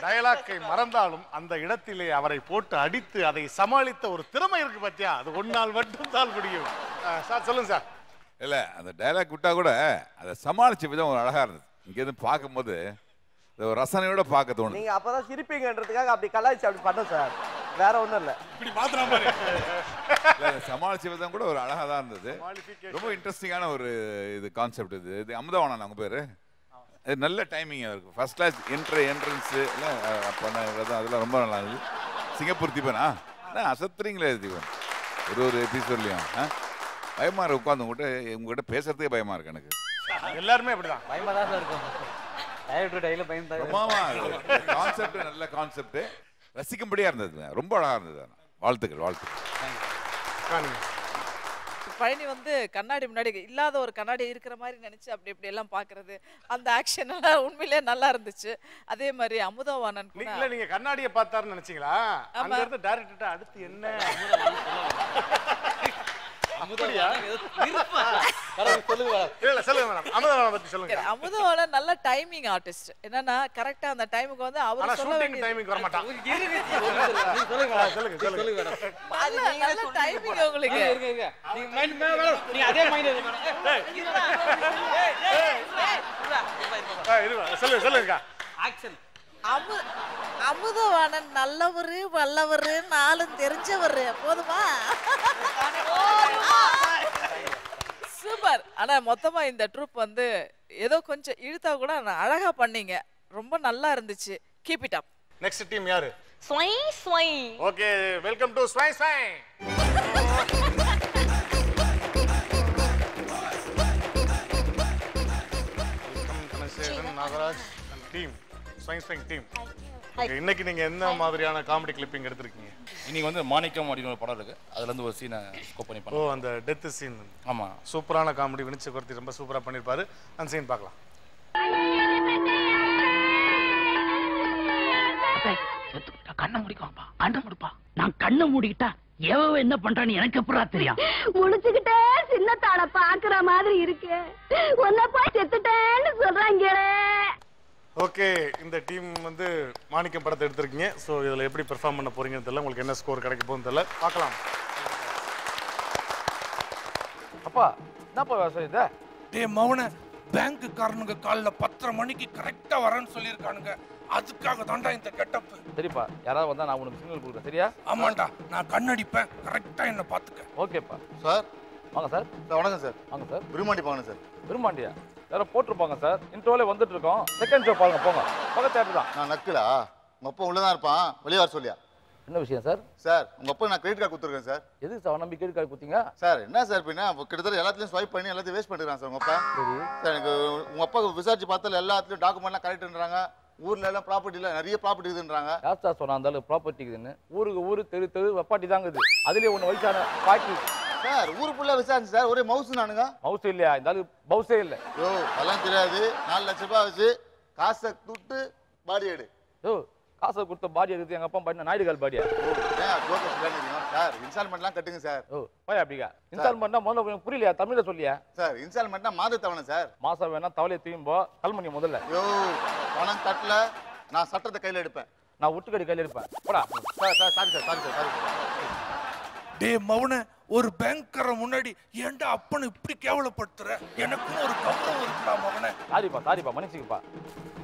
டயலாக்கை மறந்தாலும் அந்த இடத்திலே அவரை போட்டு அடித்து அதை சமாளித்த ஒரு திறமை இருக்கு பாத்தியா, அது ஒரு நாள் மட்டும் தான் முடியும். சார் சொல்லுங்க சார். இல்ல அந்த டைலாக் விட்டா கூட அதை சமாளிச்ச விதம் ஒரு அழகா இருந்தது. இங்க இருந்து பார்க்கும்போது ஒரு ரசனையோட பார்க்க தோணுது. நீங்க அப்பதான் சிரிப்பீங்கன்றதுக்காக அப்படி கலாய்ச்சி அப்படி பண்ண சார், வேற ஒண்ணும் இல்ல. இப்படி மாத்திரம் பாரு. சமாளிச்ச விதம் கூட ஒரு அழகா தான் இருந்தது. ரொம்ப இன்ட்ரெஸ்டிங்கான ஒரு இது கான்செப்ட். இது அமுதவாணன் அவங்க பேரு. இது நல்ல டைமிங் இருக்கு. ஃபர்ஸ்ட் கிளாஸ் என்ட்ரன்ஸ் எல்லாம் அதெல்லாம் ரொம்ப நல்லா இருந்தது. சிங்கப்பூர் தீபனா அசத்துறீங்களே தீபன், ஒரு எபிசோட்லையும் பயமா இருக்கு. உட்காந்து உங்ககிட்ட பேசுறதுக்கே பயமா இருக்கு எனக்கு. எல்லாருமே அப்படிதான் பயமா தான் சார் இருக்கும். டைரக்டர் டைல பயந்து கான்செப்ட் நல்ல கான்செப்ட், ரசிக்கும்படியா இருந்தது. ரொம்ப அழகா இருந்தது. வாழ்த்துக்கள் வாழ்த்துக்கள். பழனி வந்து கண்ணாடி முன்னாடி இல்லாத ஒரு கண்ணாடி இருக்கிற மாதிரி நினைச்சு அப்படி இப்படி எல்லாம் பாக்குறது, அந்த ஆக்ஷன் எல்லாம் உண்மையிலேயே நல்லா இருந்துச்சு. அதே மாதிரி அமுதவாணன் கூட இல்ல, நீங்க கண்ணாடியை பார்த்தாருன்னு நினைச்சீங்களா? அங்க இருந்து டைரக்டர் அடுத்து என்ன அமுதவாணன் நல்ல டைமிங் ஆர்டிஸ்ட். என்னன்னா கரெக்டா அந்த டைமுக்கு வந்து அவர் சொல்ல வேண்டிய டைமிங் வர மாட்டான். நல்ல டைமிங் உங்களுக்கு. நீ அதே மைண்ட் சொல்லுங்க. அமுதவாணன் நல்லவரு வல்லவரு நாளும் தெரிஞ்சவரு. போதுமா? சூப்பர். ஆனா மொத்தமா இந்த ட்ரூப் வந்து ஏதோ கொஞ்சம் இழுத்தா கூட அழகா பண்ணீங்க. ரொம்ப நல்லா இருந்துச்சு. Keep it up. Next team யாரு? ஸ்வை ஸ்வை. ஓகே, வெல்கம் டு ஸ்வை ஸ்வை. நாகராஜ் and team ஸ்வை ஸ்வை டீம். இன்னைக்கு நீங்க என்ன மாதிரியான காமெடி கிளிப்பிங் எடுத்திருக்கீங்க? இன்னைக்கு வந்து மாணிக்கம் அப்படின்னு ஒரு படம் இருக்கு, அதுல இருந்து ஒரு சீனை ஸ்கோப் பண்ணி ஓ, அந்த டெத் சீன். ஆமா, சூப்பரான காமெடி. வினிச்ச குர்த்தி ரொம்ப சூப்பரா பண்ணிருப்பாரு. அந்த சீன் பார்க்கலாம். கண்ணை முடிக்குவாப்பா, கண்ணை முடிப்பா. நான் கண்ணை மூடிக்கிட்டா எவன் என்ன பண்றான்னு எனக்கு எப்படா தெரியும்? முடிச்சுக்கிட்டே சின்னத்தாள பாக்குற மாதிரி இருக்கு. உன்ன போய் செத்துட்டேன்னு சொல்றாங்க. ஓகே, இந்த டீம் வந்து மாணிக்கம் படத்தை எடுத்திருக்கீங்க. ஸோ இதில் எப்படி பெர்ஃபார்ம் பண்ண போறீங்கன்னு தெரியல. உங்களுக்கு என்ன ஸ்கோர் கிடைக்க போகுதுன்னு தெரியல. பார்க்கலாம். அப்பா என்னப்பா விவசாயம் இது? டேய் மவனே, பேங்க்குக்காரனுங்க காலைல 10:30 மணிக்கு கரெக்டா வரேன்னு சொல்லியிருக்கானுங்க. அதுக்காக தான்டா இந்த கெட்டப். சரிப்பா, யாராவது வந்தா நான் உனக்கு சிக்னல் கொடுக்குறேன். சரியா? ஆமாண்டா, நான் கண்ணடிப்பேன். கரெக்டா என்ன பாத்துக்க. ஓகேப்பா. சார் வாங்க சார். வணக்கம் சார். வாங்க சார். விரும்மாண்டி பாங்க சார். விரும்மாண்டியா? யாரோ போட்டிருப்பாங்க சார். இன்ட்ரோலே வந்துட்டு இருக்கோம். செகண்ட் ஷோ பாருங்க, போங்க. பக்கத்து தேட்டர் தான். நான் நக்குலா? உங்க அப்பா உள்ளதான் இருப்பான், வெளியே வர சொல்லியா? என்ன விஷயம் சார்? சார் உங்க அப்பா நான் கிரெடிட் கார்டு கொடுத்துருக்கேன் சார். எதுக்கு சார் நம்பி கிரெடிட் கார்டு கொடுத்தீங்க? சார் என்ன சார் பின்னா கிட்டத்தட்ட எல்லாத்தையும் ஸ்வைப் பண்ணி எல்லாத்தையும் வேஸ்ட் பண்ணிடுறான் சார் உங்க அப்பா. சரி சார், எனக்கு உங்க அப்பா விசாரிச்சு பார்த்தால எல்லாத்துலயும் டாக்குமெண்ட்லாம் கரெக்ட்ன்றாங்க. ஊர்ல எல்லாம் ப்ராப்பர்ட்டில நிறைய ப்ராப்பர்ட்டி இருக்குன்றாங்க. யார் சார் சொன்னா அந்த ப்ராப்பர்ட்டி இருக்குதுன்னு? ஊருக்கு ஊரு தெரு தெரு வெப்பாட்டி தாங்க இது. அதுலயே ஒன்று வயசான பாட்டி. சார் ஊரு ஃபுல்லா விசாரிச்சு சார், ஒரே மவுஸ் நானுங்க. மவுஸ் இல்லையா? இந்த ஆளு பவுஸே இல்லை. யோ அதெல்லாம் தெரியாது. 4 லட்ச ரூபாய் வச்சு காசை துட்டு பாடி எடு. ஓ காசை கொடுத்த பாடி எடுத்து எங்க அப்பா பாடினா நாயுடுகால் பாடியா? சார் இன்ஸ்டால்மெண்ட்லாம் கட்டுங்க சார். ஓ போய் அப்படிக்கா இன்ஸ்டால்மெண்ட்னா முதல்ல புரியலையா? தமிழ்ல சொல்லியா? சார் இன்ஸ்டால்மெண்ட்னா மாத தவணை சார். மாசம் வேணா தவளையை தூயும்போ கல்மணி முதல்ல. யோ பணம் கட்டல நான் சட்டத்தை கையில எடுப்பேன். நான் ஒட்டுக்கடி கையில எடுப்பேன். போடா. Sir sorry sir. டே மவனே, ஒரு பேங்கர முன்னாடி ஏன்டா அப்பனை இப்படி கேவலப்படுத்துற? எனக்கும் ஒரு கௌரவம் இருக்குடா மவனே. சாரிப்பா மன்னிச்சுக்கப்பா.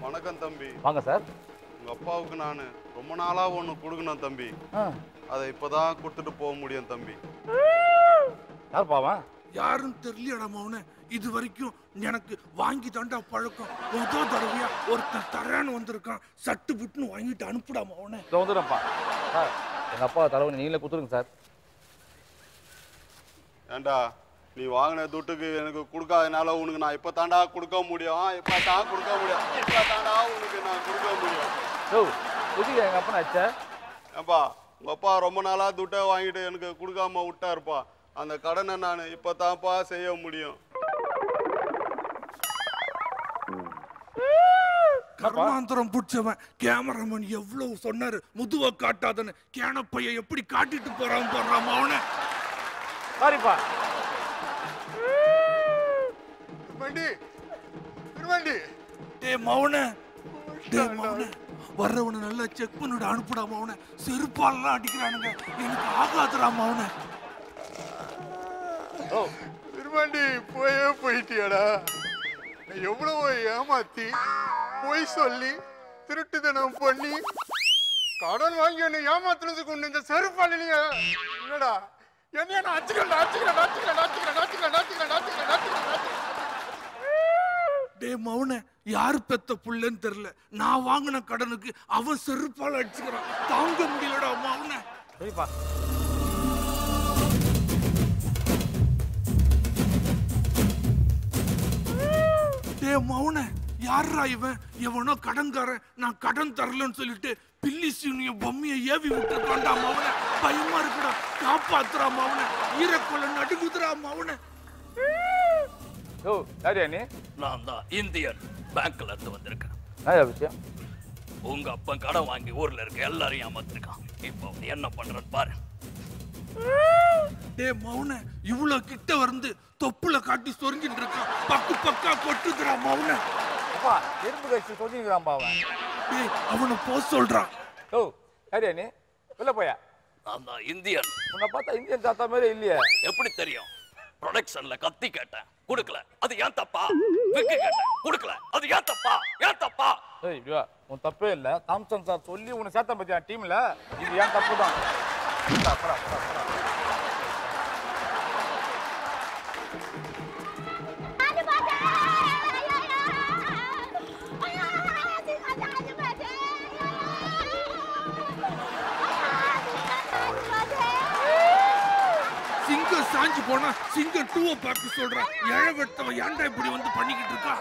வணக்கம் தம்பி. வாங்க சார். உங்க அப்பாவுக்கு நான் ரொம்ப நாளா ஒண்ணு கொடுக்கணும் தம்பி. அதை இப்பதான் கொடுத்துட்டு போக முடியும் தம்பி. யார் பாவன்? யாருன்னு தெரியலடா மவனே. இது வரைக்கும் எனக்கு வாங்கி தாண்டா பழக்கம். முதல் தடவையா ஒருத்தன் தரேன்னு வந்திருக்கான். சட்டு புட்டுன்னு வாங்கிட்டு அனுப்புடா மவனே. வந்துடுறேன்ப்பா. சார் எங்க அப்பா தலைவனை நீங்களே கொடுத்துருங்க சார். ஏண்டா நீ வாங்கின துட்டுக்கு எனக்கு கொடுக்காதனால உனக்கு நான் இப்ப தாண்டா கொடுக்க முடியும். இப்ப தான் கொடுக்க முடியும். இப்ப தாண்டா உனக்கு நான் கொடுக்க முடியும். எங்க அப்பா ஆச்சா? ஏப்பா உங்க அப்பா ரொம்ப நாளா துட்டை வாங்கிட்டு எனக்கு கொடுக்காம விட்டாருப்பா. அந்த கடனை நான் இப்ப தான்ப்பா செய்ய முடியும். கர்மாந்திரம் பிடிச்சவன் கேமராமேன் எவ்வளவு சொன்னாரு முதுவ காட்டாதன்னு. கேனப்பைய எப்படி காட்டிட்டு போறான் அவனை. சாரிப்பா. வர்றவனை நல்லா செக் பண்ணிட்டு அனுப்புடா மவனை. செருப்பாலாம் அடிக்கிறானுங்க. எனக்கு ஆகாதுடா மவனை. திருவண்டி போயிட்டியாடா. எவ்வளவோ ஏமாத்தி பொய் சொல்லி திருட்டுத்தனம் பண்ணி கடன் வாங்கி என்ன ஏமாத்துறதுக்கு ஒண்ணு இந்த செருப்பாளிங்க இல்லடா. என்ன மவனே யாரு பெத்த புள்ளன்னு தெரியல. நான் வாங்கின கடனுக்கு அவன் செருப்பால அடிச்சுக்கிறான். தாங்க முடியலடா மவனே. சரிப்பா. டே மவனே யாரா இவன்? எவனோ கடன்காரன். நான் கடன் தரலன்னு சொல்லிட்டு பில்லி சீனிய பொம்மையை ஏவி விட்டுருக்கான்டா மவனே. பயமா இருக்குடா. காப்பாத்துறா மவனே. ஈரக்கொள்ள நடுங்குதுரா மவனே. நான் தான் இந்தியன் பேங்க்ல இருந்து வந்திருக்கேன். விஷயம் உங்க அப்பா கடன் வாங்கி ஊர்ல இருக்க எல்லாரையும் ஏமாத்திருக்கான். இப்போ என்ன பண்றன்னு பாரு. டே மவனே இவ்வளவு கிட்ட வந்து தொப்புல காட்டி சொரிஞ்சிட்டு இருக்கான். பக்கா கொட்டுதுரா மவனே. அப்பா எறும்பு கட்சி சொரிஞ்சிக்கிறான் பாவன். டேய் அவனை போ சொல்றான். ஓ சரியா நீ வெளில போயா? நான் தான் இந்தியன். உன்னை பார்த்தா இந்தியன் தாத்தா மாதிரி இல்லையே. எப்படி தெரியும்? ப்ரொடக்ஷன்ல கத்தி கேட்டேன் கொடுக்கல. அது ஏன் தப்பா? விக்கு கேட்டேன் கொடுக்கல. அது ஏன் தப்பா? ஏன் தப்பா? ஏய் இப்படி வா. உன் தப்பே இல்ல. தாம்சன் சார் சொல்லி உன்னை சேர்த்த பத்தியா டீம்ல. இது ஏன் தப்பு தான். சிங்கம் சாஞ்சு போனா சிங்கம் 2 பார்க்க சொல்றான். ஏழை வெட்டவன் ஏன்டா இப்படி வந்து பண்ணிக்கிட்டு இருக்கா?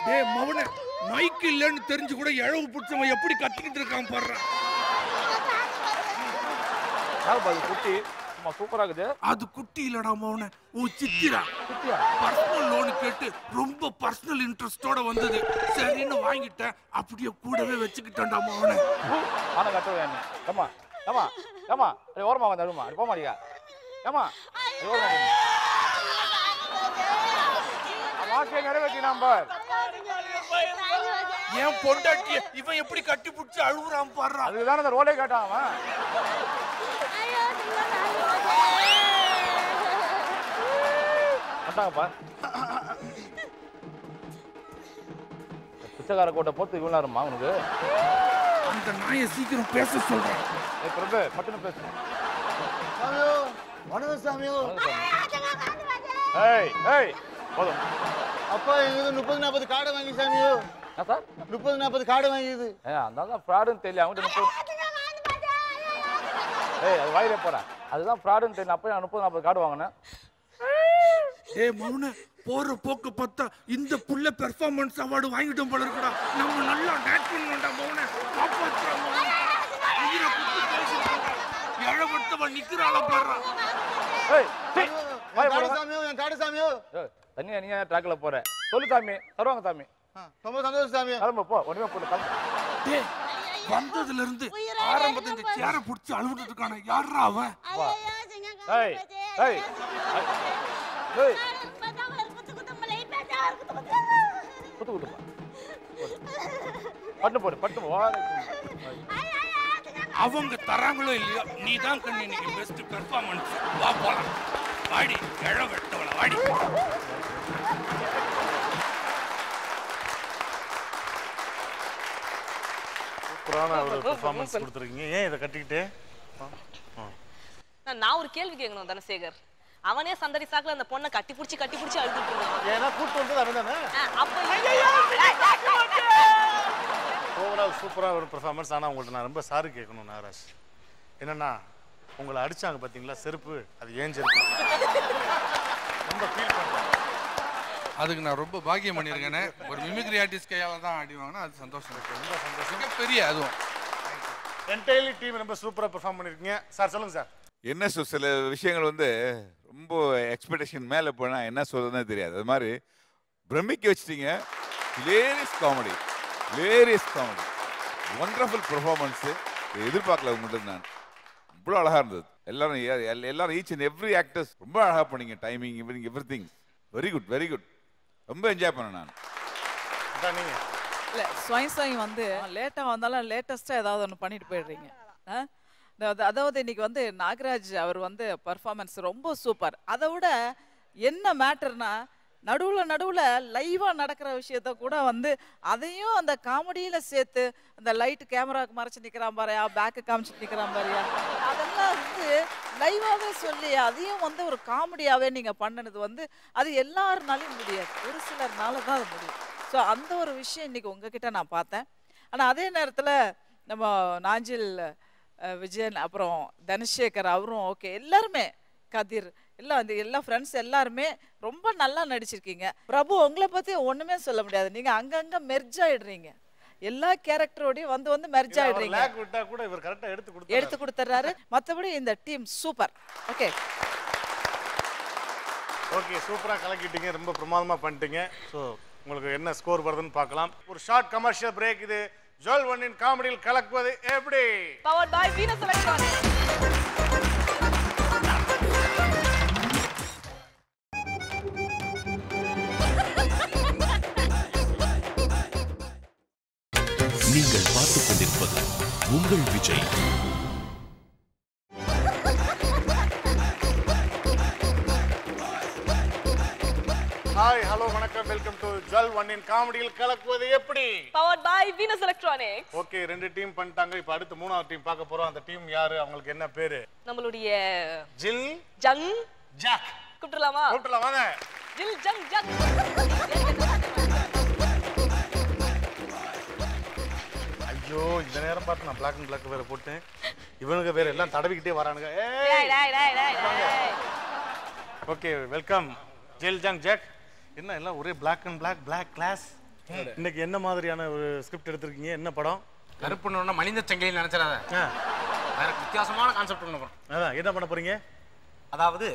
டேய் மவனே மைக் இல்லன்னு தெரிஞ்சு கூட இழவு புடிச்சவன் எப்படி கத்திக்கிட்டு இருக்கான் பாருடா. குட்டி சூப்பரா இருக்குது. அது குட்டி இல்லடா மவனே. உன் சித்திரா. பர்சனல் லோன் கேட்டு ரொம்ப பர்சனல் இன்ட்ரெஸ்டோட வந்தது. சரின்னு வாங்கிட்டேன். அப்படியே கூடவே வச்சுக்கிட்டேன்டா மவனே. ஆனா கட்டவே நீ. ஏமா ஏமா ஏமா ஓரமா வந்து அழுமா. போக மாட்டியா? ஏமா ஓரமா வாக்கே நிறைவேற்றி நம்பர். ஏன் பொண்டாட்டிய இவன் எப்படி கட்டி பிடிச்சு அழுகுறான் பாரு. அதுதான் அந்த ரோலே கேட்டான் அவன். பிச்சைக்கார கோட்டை போட்டு இவ்வளோ நேரமா உனக்கு? அந்த நாயை சீக்கிரம் பேச சொல்றேன். பட்டுன்னு பேசு. வணக்கம் சாமியோ. ஏய் ஏய் போதும். அப்பா எங்க 30-40 கார்டு வாங்கி சாமியோ. Sir 30-40 card வாங்கிது. அதான் ஃப்ராடுன்னு தெரியல. அவங்க ஏய் அது வாயிலே போறேன். அதுதான் ஃப்ராடுன்னு தெரியல. அப்போ 30-40 கார்டு வாங்கினேன். ஏய் மௌன போற போக்க பார்த்தா இந்த புள்ள பெர்ஃபார்மன்ஸ் அவார்டு வாங்கிட்டோம் போல இருக்குடா. நம்ம நல்லா டான்ஸ் பண்ணணும்டா மௌன. காப்பாத்துறா மௌன. இழவட்டவன் நிக்கிறாள பாரு. ஏய் டேய் வாய் போடு சாமியோ என் காடு சாமியோ. தனியா நீ ட்ராக்ல போற சொல்லு சாமி தருவாங்க சாமி. ரொம்ப சந்தோஷம் சாமி. கிளம்பு போ ஒண்ணுமே போடு கிளம்பு. டேய் வந்ததுல இருந்து ஆரம்பத்துல இந்த சேரை புடிச்சு அழுவிட்டு இருக்கானே யாரா அவன்? ஏய் ஏய் ஏய் குத்து குத்து பட்டு போடு பட்டு போ. அவங்க தராங்களோ இல்லையோ நீ தான் கண்ணு இன்னைக்கு பெஸ்ட் பெர்ஃபார்மன்ஸ். வா போலாம் வாடி இழவட்டவள வாடி. சூப்பரான ஒரு பெர்ஃபார்மன்ஸ் கொடுத்துருக்கீங்க. ஏன் இதை கட்டிக்கிட்டு? நான் ஒரு கேள்வி கேட்கணும் தனசேகர். அவனே சந்தடி சாக்குல அந்த பொண்ணை கட்டி புடிச்சு அழுதுட்டு இருந்தான். ஏன்னா கூட்டு வந்தது அவன் தானே. ஓவரால் சூப்பரா ஒரு பெர்ஃபார்மன்ஸ். ஆனா உங்கள்ட்ட நான் ரொம்ப சாரி கேட்கணும் நாகராஜ். என்னன்னா உங்களை அடிச்சாங்க பாத்தீங்களா செருப்பு, அது ஏன் செருப்பு? ரொம்ப ஃபீல் பண்றேன். அதுக்கு நான் ரொம்ப பாக்கியம் பண்ணியிருக்கேனே. ஒரு மிமிக்ரி ஆர்டிஸ்ட் கையால தான் ஆடி வாங்கினா அது சந்தோஷம் இருக்கு. ரொம்ப சந்தோஷம். பெரிய அதுவும் என்டையர்லி டீம் ரொம்ப சூப்பரா பெர்ஃபார்ம் பண்ணிருக்கீங்க சார். சொல்லுங்க சார். என்ன சில விஷயங்கள் வந்து ரொம்ப எக்ஸ்பெக்டேஷன் மேலே போனால் என்ன சொல்றதுன்னே தெரியாது. அது மாதிரி பிரமிக்க வச்சிட்டீங்க. Hilarious comedy, wonderful performance. எதிர்பார்க்கல உங்கள்கிட்ட நான். இவ்வளோ அழகாக இருந்தது. எல்லாரும் ஈச் அண்ட் எவ்ரி ஆக்டர்ஸ் ரொம்ப அழகாக பண்ணீங்க. Timing everything very good. ரொம்ப என்ஜாய் பண்ணேன் நான். இல்லை ஸ்வயம் வந்து லேட்டாக வந்தாலும் லேட்டஸ்ட்டாக ஏதாவது ஒன்று பண்ணிட்டு போயிடுறீங்க. அதாவது இன்னைக்கு வந்து நாகராஜ் அவர் வந்து பர்ஃபார்மன்ஸ் ரொம்ப சூப்பர். அதை விட என்ன மேட்டர்னா நடுவில் லைவாக நடக்கிற விஷயத்த கூட வந்து அதையும் அந்த காமெடியில் சேர்த்து அந்த லைட் கேமராவுக்கு மறைச்சி நிற்கிறான் பாரியா, பேக்கு காமிச்சிட்டு நிற்கிறான் பாரியா, அதெல்லாம் வந்து லைவாகவே சொல்லி அதையும் வந்து ஒரு காமெடியாகவே நீங்கள் பண்ணினது வந்து அது எல்லாருனாலையும் முடியாது, ஒரு சிலர்னால தான் அது முடியும். ஸோ அந்த ஒரு விஷயம் இன்னைக்கு உங்ககிட்ட நான் பார்த்தேன். ஆனால் அதே நேரத்தில் நம்ம நாஞ்சில் விஜயன் அப்புறம் தனசேகர் அவரும் ஓகே, எல்லாருமே கதிர் எல்லாம் அந்த எல்லா ஃப்ரெண்ட்ஸ் எல்லாருமே ரொம்ப நல்லா நடிச்சிருக்கீங்க. பிரபு உங்களை பற்றி ஒன்றுமே சொல்ல முடியாது. நீங்கள் அங்கங்கே மெர்ஜ் ஆகிடுறீங்க. எல்லா கேரக்டரோடையும் வந்து மெர்ஜ் ஆகிடுறீங்க. எடுத்து கொடுத்துட்றாரு. மற்றபடி இந்த டீம் சூப்பர். ஓகே சூப்பராக கலக்கிட்டீங்க. ரொம்ப பிரமாதமாக பண்ணிட்டீங்க. ஸோ உங்களுக்கு என்ன ஸ்கோர் வருதுன்னு பார்க்கலாம். ஒரு ஷார்ட் கமர்ஷியல் பிரேக். இது ஜுவல் ஒன்னின் காமெடியில் கலக்குவது எப்படி? Powered by Venus Electronics. நீங்கள் பார்த்துக் கொண்டிருப்பது உங்கள் விஜய். ஹாய் ஹலோ வணக்கம், வெல்கம் டு ஜுவல் ஒன்னின் காமெடியில் கலக்குவது எப்படி? Powered by Venus Electronics. Okay, 2 team பண்ணிட்டாங்க. இப்போ அடுத்து 3வது டீம் பார்க்க போறோம். அந்த டீம் யாரு, அவங்களுக்கு என்ன பேரு? நம்மளுடைய ஜில் ஜங் ஜாக். கூப்பிடலாமா? கூப்பிடலாம் வாங்க. ஜில் ஜங் ஜாக். ஐயோ, இந்த நேரம் பார்த்து நான் பிளாக் அண்ட் பிளாக் வேற போட்டேன். இவனுங்க வேற எல்லாம் தடவிக்கிட்டே வரானுங்க. ஓகே, வெல்கம் ஜில் ஜங் ஜாக். என்ன எல்லாம் ஒரே பிளாக் அண்ட் பிளாக் கிளாஸ். இன்னைக்கு என்ன மாதிரியான ஒரு ஸ்கிரிப்ட் எடுத்திருக்கீங்க? என்ன படம்? கருப்புன்னு மனித சங்கிலின்னு நினைச்சிடாத. வேற வித்தியாசமான கான்செப்ட் ஒன்று பண்ணுறோம். அதான் என்ன பண்ண போறீங்க? அதாவது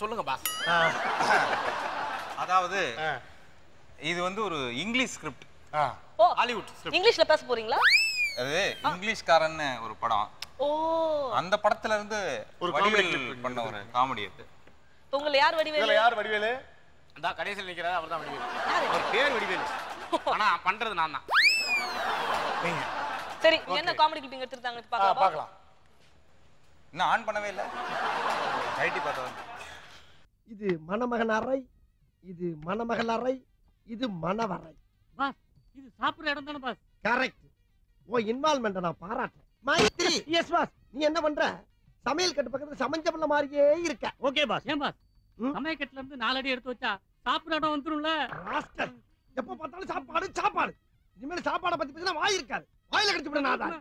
சொல்லுங்க பாஸ். அதாவது இது வந்து ஒரு இங்கிலீஷ் ஸ்கிரிப்ட். Hollywood script. இங்கிலீஷ்ல பேச போறீங்களா? அது இங்கிலீஷ்காரன் ஒரு படம். ஓ, அந்த படத்துல இருந்து ஒரு வடிவேல் பண்ண ஒரு காமெடி அது. உங்களை யார் வடிவேலு? இதுல யார் வடிவேலு? அந்த கடைசியில் நிக்கிறாரு, அவர்தான் வடிவேலு. அவர் பேர் வடிவேலு. ஆனா பண்றது நான் தான். நீங்க சரி, என்ன காமெடி கிளிப்பிங் எடுத்துட்டாங்க பார்க்கலாமா? பார்க்கலாம். இன்னும் ஆன் பண்ணவே இல்ல. ஐடி பார்த்தா. இது மணமகன் அறை, இது மணமகள் அறை, இது மணவறை. பாஸ், இது சாப்பிடுற இடம் தானே பாஸ்? கரெக்ட். ஓ இன்வால்வ்மென்ட் நான் பாராட்டுறேன். மைத்ரி. Yes boss. நீ என்ன பண்ற? சமையல் கட்டு பக்கத்துல சமைஞ்ச பண்ண மாதிரியே இருக்க. Okay pass. ஏன் பாஸ், சமையல் கட்டுல இருந்து 4 அடி எடுத்து வச்சா சாப்பிடுற இடம் வந்துரும்ல? ராஸ்கல், எப்ப பார்த்தாலும் சாப்பாடு. இனிமேல் சாப்பாடை பத்தி பேசினா வாய் இருக்காது. வாயில கடிச்சு விட நான் தான்.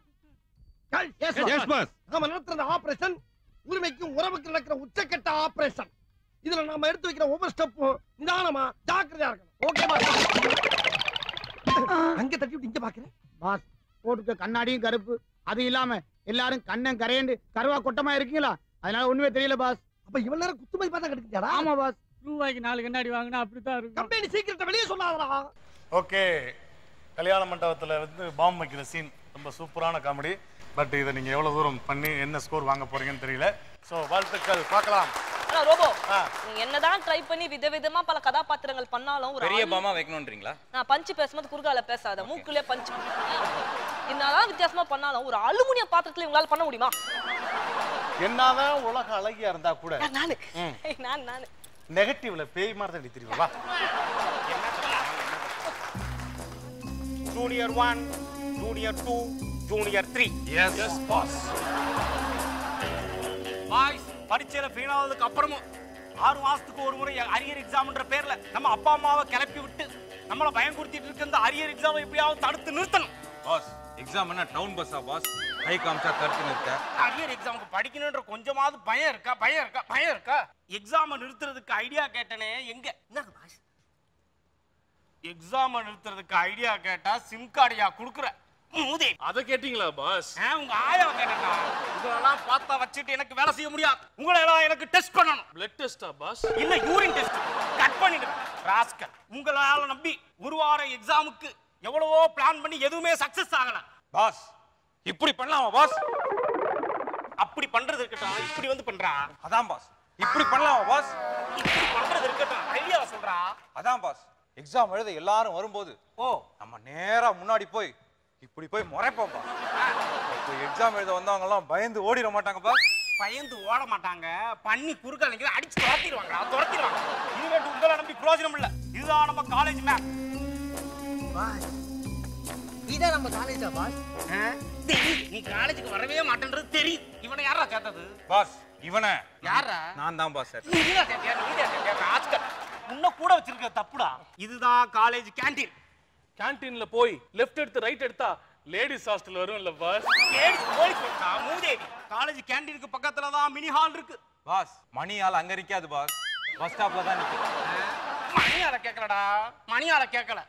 Yes boss. நாம நடத்துற ஆபரேஷன் உரிமைக்கும் உறவுக்கு நடக்கிற உச்சக்கட்ட ஆபரேஷன். இதுல நாம எடுத்து வைக்கிற ஒவ்வொரு ஸ்டெப்பும் நிதானமா ஜாக்கிரதையா இருக்கணும். Okay boss. அங்க தட்டி விட்டு இங்க பாக்குறேன் பாஸ். போட்டுக்க கண்ணாடியும் கருப்பு, அது இல்லாம எல்லாரும் கண்ணன் கரையண்டு கருவா கொட்டமா இருக்கீங்களா? அதனால ஒண்ணுமே தெரியல பாஸ். அப்ப இவ்வளவு நேரம் குத்துமதி பார்த்தா கிடைக்குதாடா? ஆமா பாஸ். ரூபாய்க்கு 4 கண்ணாடி வாங்கினா அப்படித்தான் இருக்கும். கம்பெனி சீக்கிரத்தை வெளியே சொல்லாதடா. ஓகே, கல்யாண மண்டபத்தில் வந்து பாம்பு வைக்கிற சீன் ரொம்ப சூப்பரான காமெடி. பட் இதை நீங்கள் எவ்வளோ தூரம் பண்ணி என்ன ஸ்கோர் வாங்க போறீங்கன்னு தெரியல. ஸோ வாழ்த்துக்கள், பார்க்கலாம். ஆனா ரோபோ, நீங்க என்னதான் ட்ரை பண்ணி விதவிதமா பல கதாபாத்திரங்கள் பண்ணாலும் ஒரு பெரிய பாமா வைக்கணும்ன்றீங்களா? நான் பஞ்ச் பேசும்போது குறுகால பேசாத, மூக்குலயே பஞ்ச். என்னதான் வித்தியாசமா பண்ணாலும் ஒரு அலுமினிய பாத்திரத்துல இவங்களால பண்ண முடியுமா? என்னதான் உலக அழகியா இருந்தா கூட நானு நெகட்டிவ்ல பேய் மாதிரி தான் தெரியுமா? Junior 1, junior 2, junior 3. Yes boss. Boys, பரீட்சையில ஃபெயில் ஆனதுக்கு அப்புறமும் 6 மாசத்துக்கு ஒரு முறை அரியர் எக்ஸாம்ன்ற பேர்ல நம்ம அப்பா அம்மாவை கிளப்பி விட்டு நம்மள பயங்குறுத்திட்டு இருக்க இந்த அரியர் எக்ஸாமை எப்படியாவது தடுத்து நிறுத்தணும். பாஸ், எக்ஸாம் என்ன டவுன் பஸ்ஸா பாஸ்? கை காமிச்சா தடுத்து நிறுத்த. அரியர் எக்ஸாமுக்கு படிக்கணும்ன்ற கொஞ்சமாவது பயம் இருக்கா? எக்ஸாமை நிறுத்துறதுக்கு ஐடியா கேட்டனே எங்க? என்னங்க பாஸ், எக்ஸாமை நிறுத்துறதுக்கு ஐடியா கேட்டா சிம் கார்டியா குடுக்குற? அத கேட்டீங்களா பாஸ்? உங்க ஆயா கேட்டா இதெல்லாம் பார்த்தா வச்சிட்டு எனக்கு வேலை செய்ய முடியாது. உங்களை எல்லாம் எனக்கு டெஸ்ட் பண்ணணும். பிளட் டெஸ்டா பாஸ்? இல்ல யூரின் டெஸ்ட். கட் பண்ணிடுங்க ராஸ்கல். உங்களால நம்பி ஒரு வார எக்ஸாமுக்கு எவ்வளவோ பிளான் பண்ணி எதுவுமே சக்சஸ் ஆகல. பாஸ், இப்படி பண்ணலாமா பாஸ்? அப்படி பண்றது இருக்கட்டும், இப்படி வந்து பண்றா. அதான் பாஸ், இப்படி பண்ணலாமா பாஸ்? இப்படி பண்றது இருக்கட்டும், ஐடியாவை சொல்றா. அதான் பாஸ், எக்ஸாம் எழுத எல்லாரும் வரும்போது நம்ம நேரா முன்னாடி போய் இப்படி போய் முறைப்போம் பாஸ். இப்போ எக்ஸாம் எழுத வந்தவங்க எல்லாம் பயந்து ஓடிட மாட்டாங்க பாஸ். பயந்து ஓட மாட்டாங்க, பண்ணி குறுக்கால அடிச்சு துரத்திடுவாங்க. இனிமேட்டு உங்களை நம்பி பிரயோஜனம் இல்ல. இதுதான் நம்ம காலேஜ் மேம். இதான் நம்ம காலேஜா பாஸ்? நீ காலேஜுக்கு வரவே மாட்டேன்றது தெரியும். இவனை யாரா சேர்த்தது பாஸ்? இவனை யாரா? நான் தான் பாஸ். உன்ன கூட வச்சிருக்க தப்புடா. இதுதான் காலேஜ் கேண்டீன். கேண்டீன்ல போய் லெஃப்ட் எடுத்து ரைட் எடுத்தா லேடிஸ் ஹாஸ்டல் வரும் இல்ல பாஸ்? லேடிஸ் போய்ஸ் வந்தா மூதேவி. காலேஜ் கேண்டீனுக்கு பக்கத்துல தான் மினி ஹால் இருக்கு பாஸ். மணி ஹால் அங்க நிக்காது பாஸ், பஸ் ஸ்டாப்ல தான் நிக்குது. மணி ஹால கேக்கலடா, மணி ஹால கேக்கல.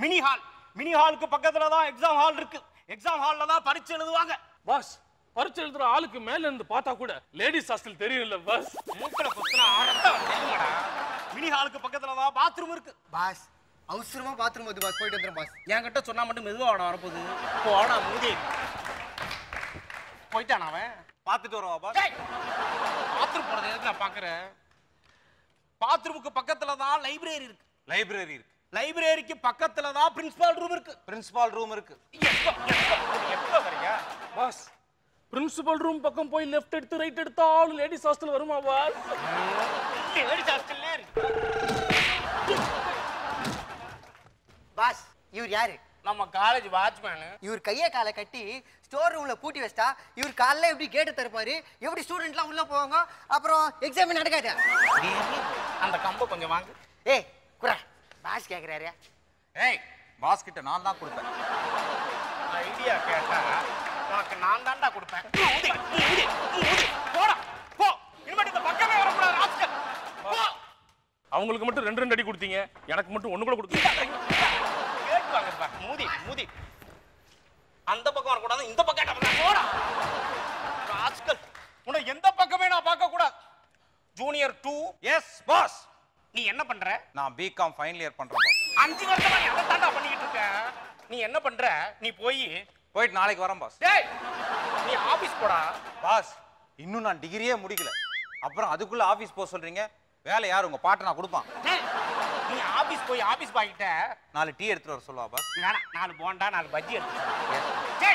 Mini hall. மினி ஹாலுக்கு பக்கத்துல தான் எக்ஸாம் ஹால் இருக்கு. எக்ஸாம் ஹால்ல தான் பரீட்சை எழுதுவாங்க. பாஸ், பரீட்சை எழுதுற ஆளுக்கு மேல இருந்து பார்த்தா கூட லேடிஸ் ஹாஸ்டல் தெரியும் இல்ல பாஸ்? மூக்கல குத்துனா ரத்தம் தெரியுமாடா? மினி ஹாலுக்கு பக்கத்துல தான் பாத்ரூம் இருக்கு. பாஸ், அவசரமா பாத்ரூம் வந்து பாஸ், போயிட்டு வந்துறேன் பாஸ். என்கிட்ட சொன்னா மட்டும் மெதுவா வரப்போகுது. போடா மூதேவி. போயிட்டான் அவன். பாத்துட்டு வரவா பாஸ்? பாத்ரூம் போறது எதுக்கு நான் பாக்குறேன்? பாத்ரூமுக்கு பக்கத்துல தான் லைப்ரரி இருக்கு. லைப்ரரி இருக்கு. லைப்ரரிக்கு பக்கத்துல தான் பிரின்சிபால் ரூம் இருக்கு. பிரின்சிபால் ரூம் இருக்கு. எப்ப வரீங்க பாஸ்? பிரின்சிபல் ரூம் பக்கம் போய் லெஃப்ட் எடுத்து ரைட் எடுத்தாலும் லேடிஸ் ஹாஸ்டல் வருமா பாஸ்? லேடிஸ் ஹாஸ்டல்லே இருக்கு. பாஸ், இவர் யாரு? நம்ம காலேஜ் வாட்ச்மேன். இவர் கையை காலை கட்டி ஸ்டோர் ரூம்ல பூட்டி வச்சா இவர் காலைல எப்படி கேட்டு தரப்பாரு? எப்படி ஸ்டூடெண்ட்லாம் உள்ள போவாங்க? அப்புறம் எக்ஸாம் நடக்காது. அந்த கம்பை கொஞ்சம் வாங்கு. ஏய் குறா, பாஸ் கேக்குறாரு. ஏய், பாஸ் கிட்ட நான் தான் கொடுப்பேன். ஐடியா கேட்டா உனக்கு நான் தான்டா கொடுப்பேன். போடா போ. இனிமேட்டு இந்த பக்கமே வரக்கூடாது ராஸ்கல். போ. அவங்களுக்கு மட்டும் 2 அடி கொடுத்தீங்க, எனக்கு மட்டும் 1 கூட கொடுத்தீங்க. கேட்டுவாங்க பா. மூதி. அந்த பக்கம் வரக்கூடாது, இந்த பக்கம் போடா ராஸ்கல். உன்னை எந்த பக்கமே நான் பார்க்க கூடாது. ஜூனியர் 2. Yes boss. நீ என்ன பண்ற? நான் பிகாம் ஃபைனல் இயர் பண்றேன் பாஸ். 5 வருஷமா நீ அதை தாண்டா பண்ணிட்டு இருக்க. நீ என்ன பண்ற? நீ போயிட்டு நாளைக்கு வரேன் பாஸ். டேய், நீ ஆபீஸ் போடா. பாஸ், இன்னும் நான் டிகிரியே முடிக்கல, அப்புறம் அதுக்குள்ள ஆபீஸ் போக சொல்றீங்க? வேலை யார்? உங்க பாட்ட நான் கொடுப்பான். நீ ஆபீஸ் போய் ஆபீஸ் பாய் கிட்ட 4 டீ எடுத்துட்டு வர சொல்லுவா பாஸ். வேணா, 4 போண்டா 4 பஜ்ஜி எடுத்து.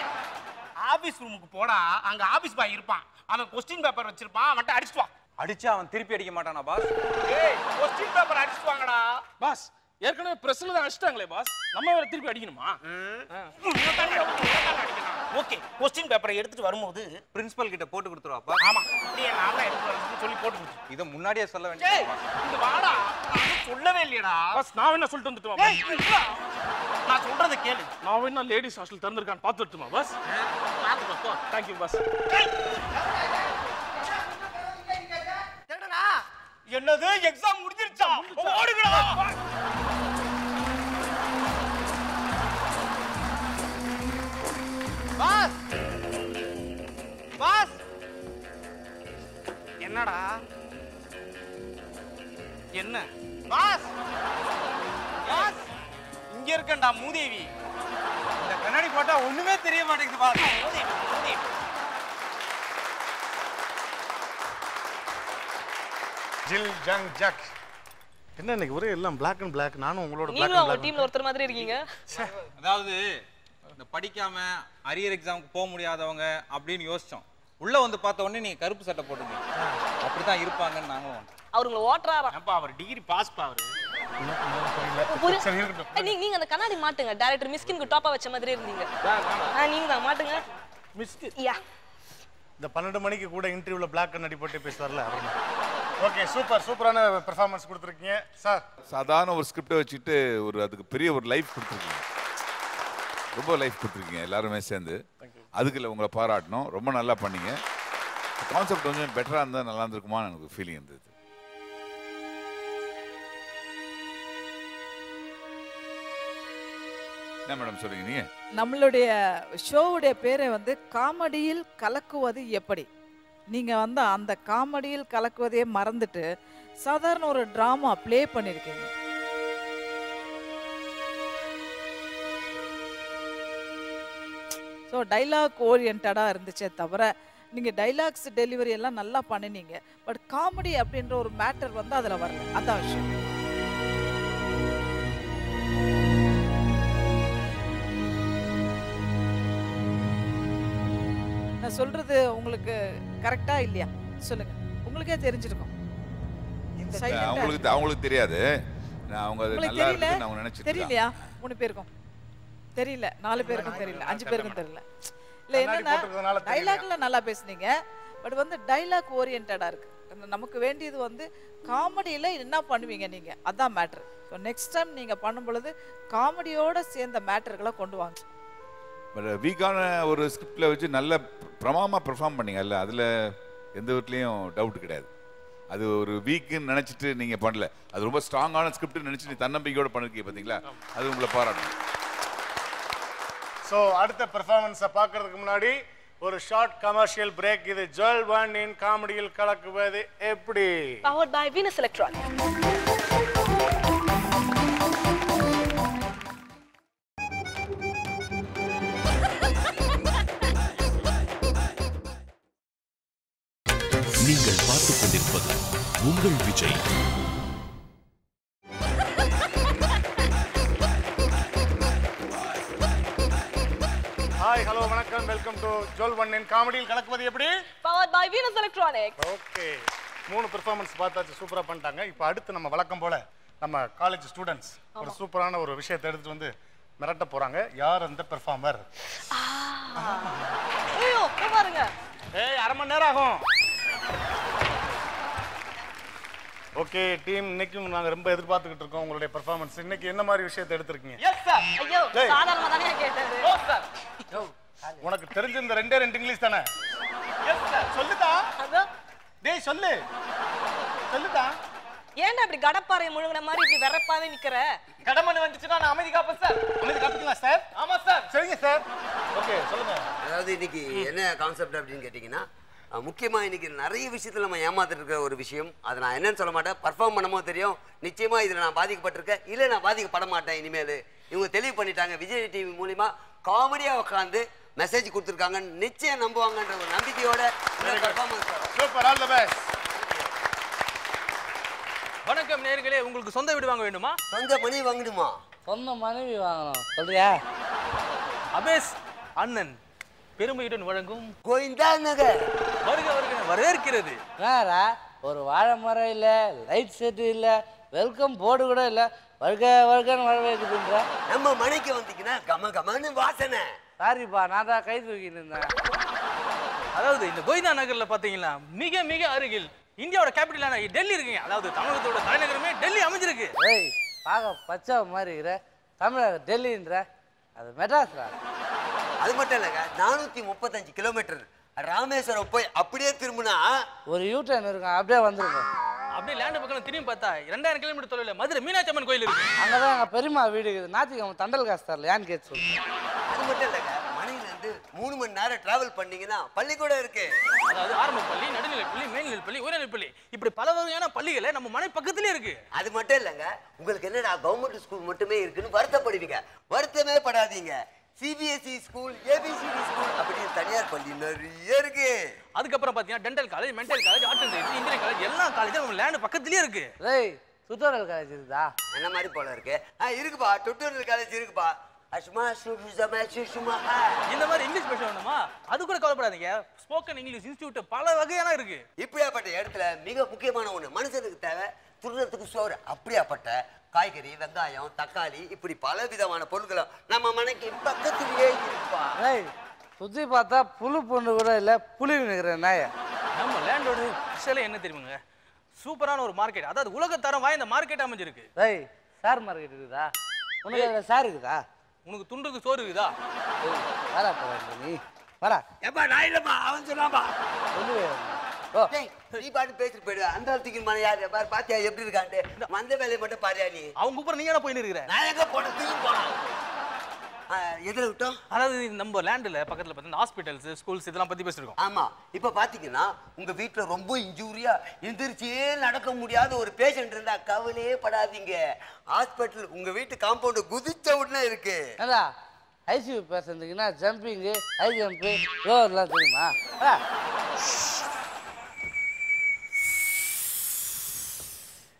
ஆபீஸ் ரூமுக்கு போடா, அங்க ஆபீஸ் பாய் இருப்பான். அவன் கொஸ்டின் பேப்பர் வச்சிருப்பான், அவன்கிட்ட அடிச்சுட்டு வா. அடிச்சா அவன் திருப்பி அடிக்க மாட்டானா பாஸ்? ஏய், கொஸ்டின் பேப்பர் அடிச்சுட்டு வாங்கடா. பாஸ், ஏற்கனவே பிரஸ்ல தான் அடிச்சிட்டாங்களே பாஸ், நம்ம வேற திருப்பி அடிக்கணுமா? ஓகே, கொஸ்டின் பேப்பரை எடுத்துட்டு வரும்போது பிரின்சிபல் கிட்ட போட்டு கொடுத்துருவா பாஸ். ஆமா, அப்படியே நான் தான் எடுத்து வரேன்னு சொல்லி போட்டு கொடுத்து. இத முன்னாடியே சொல்ல வேண்டியது பாஸ். இந்த வாடா, நான் சொல்லவே இல்லையடா பாஸ். நான் என்ன சொல்லிட்டு வந்துட்டுமா பாஸ்? நான் சொல்றத கேளு. நான் வேணா லேடிஸ் ஹாஸ்டல் திறந்திருக்கான்னு பார்த்து வரட்டுமா பாஸ்? பார்த்து போ. Thank you boss. என்னது, எக்ஸாம் முடிஞ்சிருச்சா? ஓடுங்கடா. பாஸ், என்னடா என்ன பாஸ் பாஸ் இங்க இருக்கேன்டா மூதேவி. இந்த கண்ணாடி போட்டா ஒண்ணுமே தெரிய மாட்டேங்குது பாஸ். ஜில் ஜங் ஜக். என்ன இன்னைக்கு ஒரே எல்லாம் பிளாக் அண்ட் பிளாக். நானும் உங்களோட பிளாக் நீங்களும் அண்ட் உங்க பிளாக். டீம்ல ஒருத்தர் மாதிரி இருக்கீங்க. அதாவது இந்த படிக்காம அரியர் எக்ஸாமுக்கு போக முடியாதவங்க அப்படின்னு யோசிச்சோம். உள்ள வந்து பார்த்த உடனே நீங்க கருப்பு சட்டை போட்டுங்க. அப்படிதான் இருப்பாங்கன்னு நாங்களும். அவர் உங்களை ஓட்டறாரா? அப்பா அவர் டிகிரி பாஸ் பா அவரு. நீங்க அந்த கண்ணாடி மாட்டுங்க. டைரக்டர் மிஸ்கின்க்கு டாப்பா வச்ச மாதிரி இருந்தீங்க. நீங்க தான் மாட்டுங்க. மிஸ்கின். யா. இந்த 12 மணிக்கு கூட இன்டர்வியூல பிளாக் கண்ணாடி போட்டு பேசுவார்ல அவர். ஓகே சூப்பர் சூப்பரான பெர்ஃபார்மன்ஸ் கொடுத்துருக்கீங்க சார். சாதாரண ஒரு ஸ்கிரிப்டை வச்சுட்டு அதுக்கு பெரிய ஒரு லைஃப் கொடுத்துருக்கீங்க. ரொம்ப லைஃப் கொடுத்துருக்கீங்க எல்லாருமே சேர்ந்து. அதுக்குள்ள உங்களை பாராட்டணும். ரொம்ப நல்லா பண்ணீங்க. கான்செப்ட் கொஞ்சம் பெட்டராக இருந்தால் நல்லா இருந்திருக்குமான்னு எனக்கு ஃபீலிங் இருந்தது. என்ன மேடம் சொல்றீங்க நீங்க? நம்மளுடைய ஷோவுடைய பேரை வந்து காமெடியில் கலக்குவது எப்படி. நீங்க வந்து அந்த காமெடியில் கலக்குவதையே மறந்துட்டு சாதாரண ஒரு டிராமா ப்ளே பண்ணிருக்கீங்க. ஸோ டைலாக் ஓரியன்டாக இருந்துச்சே தவிர நீங்கள் டைலாக்ஸ் டெலிவரி எல்லாம் நல்லா பண்ணினீங்க. பட் காமெடி அப்படின்ற ஒரு மேட்டர் வந்து அதில் வரல. அதான் விஷயம். நான் சொல்றது உங்களுக்கு கரெக்டா இல்லையா சொல்லுங்க. உங்களுக்கே தெரிஞ்சிருக்கும். அவங்களுக்கு தெரியாது. அவங்க நல்லா இருக்குன்னு அவங்க நினைச்சிட்டு தெரியலையா? 3 பேருக்கும் தெரியல, 4 பேருக்கும் தெரியல, 5 பேருக்கும் தெரியல. இல்ல என்னன்னா டைலாக்ல நல்லா பேசுனீங்க. பட் வந்து டைலாக் ஓரியன்டா இருக்கு. நமக்கு வேண்டியது வந்து காமெடியில என்ன பண்ணுவீங்க நீங்க, அதான் மேட்டர். ஸோ நெக்ஸ்ட் டைம் நீங்க பண்ணும் பொழுது காமெடியோட சேர்ந்த மேட்டர்களை கொண்டு வாங்க. பட் வீக்கான ஒரு ஸ்கிரிப்டில் வச்சு நல்ல பிரமாதமாக பெர்ஃபார்ம் பண்ணீங்கல்ல, அதில் எந்த விதத்துலேயும் டவுட் கிடையாது. அது ஒரு வீக்குன்னு நினச்சிட்டு நீங்கள் பண்ணல. அது ரொம்ப ஸ்ட்ராங்கான ஸ்கிரிப்ட்னு நினச்சி நீ தன்னம்பிக்கையோடு பண்ணிருக்கீங்க பார்த்தீங்களா, அது உங்களை பாராட்டணும். ஸோ அடுத்த பெர்ஃபார்மன்ஸை பார்க்கறதுக்கு முன்னாடி ஒரு ஷார்ட் கமர்ஷியல் பிரேக். இது ஜுவல் ஒன் இன் காமெடியில் கலக்குவது எப்படி. Powered by Venus Electronics. நீங்கள் பார்த்துக் கொண்டிருப்பது உங்கள் விஜய். ஹாய் ஹலோ வணக்கம், welcome to Jewel One in காமெடியில் கலக்குவது எப்படி. Powered by Venus Electronics. Okay 3 performance பார்த்தாச்சு, சூப்பரா பண்ணிட்டாங்க. இப்போ அடுத்து நம்ம வழக்கம் போல நம்ம காலேஜ் ஸ்டூடெண்ட்ஸ் ஒரு சூப்பரான ஒரு விஷயத்தை எடுத்துட்டு வந்து மிரட்ட போறாங்க. யார் அந்த பெர்ஃபார்மர்? ஐயோ பாருங்க. ஏய் 1/2 மணி நேரம் ஆகும். ஓகே டீம், இன்னைக்கும் நாங்க ரொம்ப எதிர்பார்த்துக்கிட்டு இருக்கோம் உங்களுடைய பெர்ஃபார்மன்ஸ். இன்னைக்கு என்ன மாதிரி விஷயத்தை எடுத்துருக்கீங்க? Yes sir. ஐயோ சாதாரணமா தானே கேட்டாரு. ஓ சார். உனக்கு தெரிஞ்ச இந்த 2 இங்கிலீஷ் தானே? Yes sir. சொல்லுடா. அதோ டேய் சொல்லு. சொல்லுடா. ஏன்டா இப்படி கடப்பாறை முழுங்கன மாதிரி இப்படி வெறப்பாவே நிக்கிற? கடமணி வந்துச்சுனா நான் அமைதி காப்பேன் சார். அமைதி காப்பீங்களா சார்? ஆமா சார். சரிங்க சார். ஓகே சொல்லுங்க. அதாவது இன்னைக்கு என்ன கான்செப்ட் அப்படின்னு கேட்டிங்கன்னா, முக்கியமாக இன்னைக்கு நிறைய விஷயத்தில் நம்ம ஏமாத்திட்டு இருக்கிற ஒரு விஷயம். அதை நான் என்னன்னு சொல்ல மாட்டேன், பர்ஃபார்ம் பண்ணமோ தெரியும். நிச்சயமாக இதில் நான் பாதிக்கப்பட்டிருக்கேன், இல்லை நான் பாதிக்கப்பட மாட்டேன் இனிமேல். இவங்க தெளிவு பண்ணிட்டாங்க. விஜய் டிவி மூலிமா காமெடியாக உட்காந்து மெசேஜ் கொடுத்துருக்காங்க. நிச்சயம் நம்புவாங்கன்ற ஒரு நம்பிக்கையோட performance. Super, all the best. வணக்கம் நேயர்களே, உங்களுக்கு சொந்த வீடு வாங்க வேண்டுமா? சொந்த மனைவி வாங்கணுமா? சொந்த மனைவி வாங்கணும் சொல்றியா? அபேஸ் அண்ணன் பெருமையுடன் வழங்கும் கோயிந்தா நகர் வருக வருக வரவேற்கிறது. வேற ஒரு வாழை மரம் இல்ல, லைட் செட் இல்ல, வெல்கம் போர்டு கூட இல்ல, வருக வருகன்னு வரவேற்குதுன்ற. நம்ம மனைக்கு வந்தீங்கன்னா கம கமன்னு வாசனை. சாரிப்பா, நான் தான் கை தூக்கிட்டு இருந்தேன். அதாவது இந்த கோயிந்தா நகர்ல பாத்தீங்கன்னா மிக மிக அருகில் இந்தியாவோட கேபிட்டலான டெல்லி இருக்குங்க. அதாவது தமிழகத்தோட தலைநகரமே டெல்லி அமைஞ்சிருக்கு. ஏய் பார்க்க பச்சை மாதிரி இருக்கிற, தமிழக டெல்லின்ற, அது மெட்ராஸ்ரா. அது மட்டும் இல்லைங்க, 435 கிலோமீட்டர் ராமேஸ்வரம் போய் அப்படியே திரும்பினா ஒரு யூட்டர்ன் இருக்கும், அப்படியே வந்துருக்கும். அப்படியே லேண்ட் பக்கம் திரும்பி பார்த்தா 2000 கிலோமீட்டர் தொலைவில் மதுரை மீனாட்சி அம்மன் கோயில் இருக்கு. அங்கதான் எங்க பெரியம்மா வீடு இருக்குது. ஞாயிற்றுக்கிழமை தண்டல் காசு தரல, ஏன்னு கேட்டு சொல்லு. அது மட்டும் இல்லைங்க, மணிலேருந்து 3 மணி நேரம் டிராவல் பண்ணீங்கன்னா பள்ளிக்கூடம் இருக்கு. அதாவது ஆரம்ப பள்ளி, நடுநிலைப் பள்ளி, மேல்நிலைப் பள்ளி, உயர்நிலைப் பள்ளி இப்படி பல வகையான பள்ளிகளை நம்ம மனை பக்கத்திலே இருக்கு. அது மட்டும் இல்லைங்க, உங்களுக்கு என்னடா கவர்மெண்ட் ஸ்கூல் மட்டுமே இருக்குன்னு வருத்தப்படுவீங்க. வருத்தமே படாதீங்க. சிபிஎஸ்இ ஸ்கூல், ஏபிசிடி ஸ்கூல் அப்படின்னு தனியார் பள்ளி நிறைய இருக்கு. அதுக்கப்புறம் பாத்தீங்கன்னா dental college, mental college, arts and science, engineering college எல்லா காலேஜும் நம்ம லேண்ட் பக்கத்திலே இருக்கு. டேய் டுட்டோரியல் காலேஜ் இருக்குதா? என்ன மாதிரி போல இருக்கு? இருக்குப்பா, டுட்டோரியல் காலேஜ் இருக்குப்பா. இந்த மாதிரி இங்கிலீஷ் பேச வேணுமா? அது கூட கவலைப்படாதீங்க. ஸ்போக்கன் இங்கிலீஷ் இன்ஸ்டிடியூட் பல வகையான இருக்கு. இப்படியாப்பட்ட இடத்துல மிக முக்கியமான ஒண்ணு, மனுஷனுக்கு தேவை துருறதுக்கு சோறு. அப்படியாப்பட்ட காய்கறி, வெங்காயம், தக்காளி இப்படி பல விதமான பொருட்களும் நம்ம மனைக்கு பக்கத்திலேயே இருப்பா. சுத்தி பார்த்தா புழு பொண்ணு கூட இல்ல, புளி நிக்கிற நாய. நம்ம லேண்டோட ஸ்பெஷல் என்ன தெரியுமாங்க? சூப்பரான ஒரு மார்க்கெட், அதாவது உலகத்தரம் வாய்ந்த மார்க்கெட் அமைஞ்சிருக்கு. டேய் சார் மார்க்கெட் இருக்குதா? உனக்கு சார் இருக்குதா? உனக்கு துண்டுக்கு சோறு இருக்குதா? வாடா போடா நீ வாடா. ஏப்பா நான் இல்லப்பா, அவன் சொன்னாப்பா. சொல்லு. நீ பாட்டு பேசிட்டு போயிடு. அந்த இடத்துக்கு மன யாரு பாரு, பாத்தியா எப்படி இருக்கான்ட்டு. வந்த வேலையை மட்டும் பாரியா நீ. அவங்க கூட நீங்க என்ன போயின்னு இருக்கிற? நான் எங்க போன தூக்கி போனான். எதுல விட்டோம்? அதாவது நம்ம லேண்ட்ல பக்கத்துல பார்த்தீங்கன்னா ஹாஸ்பிட்டல்ஸ், ஸ்கூல்ஸ் இதெல்லாம் பத்தி பேசிருக்கோம். ஆமா, இப்ப பாத்தீங்கன்னா உங்க வீட்டுல ரொம்ப இன்ஜூரியா எந்திரிச்சே நடக்க முடியாத ஒரு பேஷண்ட் இருந்தா கவலையே படாதீங்க. ஹாஸ்பிட்டல் உங்க வீட்டு காம்பவுண்ட் குதிச்ச உடனே இருக்கு. ஏடா ஐசியூ பேஷண்ட்டுக்குன்னா ஜம்பிங், ஹை ஜம்ப், ரோவர்லாம் தெரியுமா?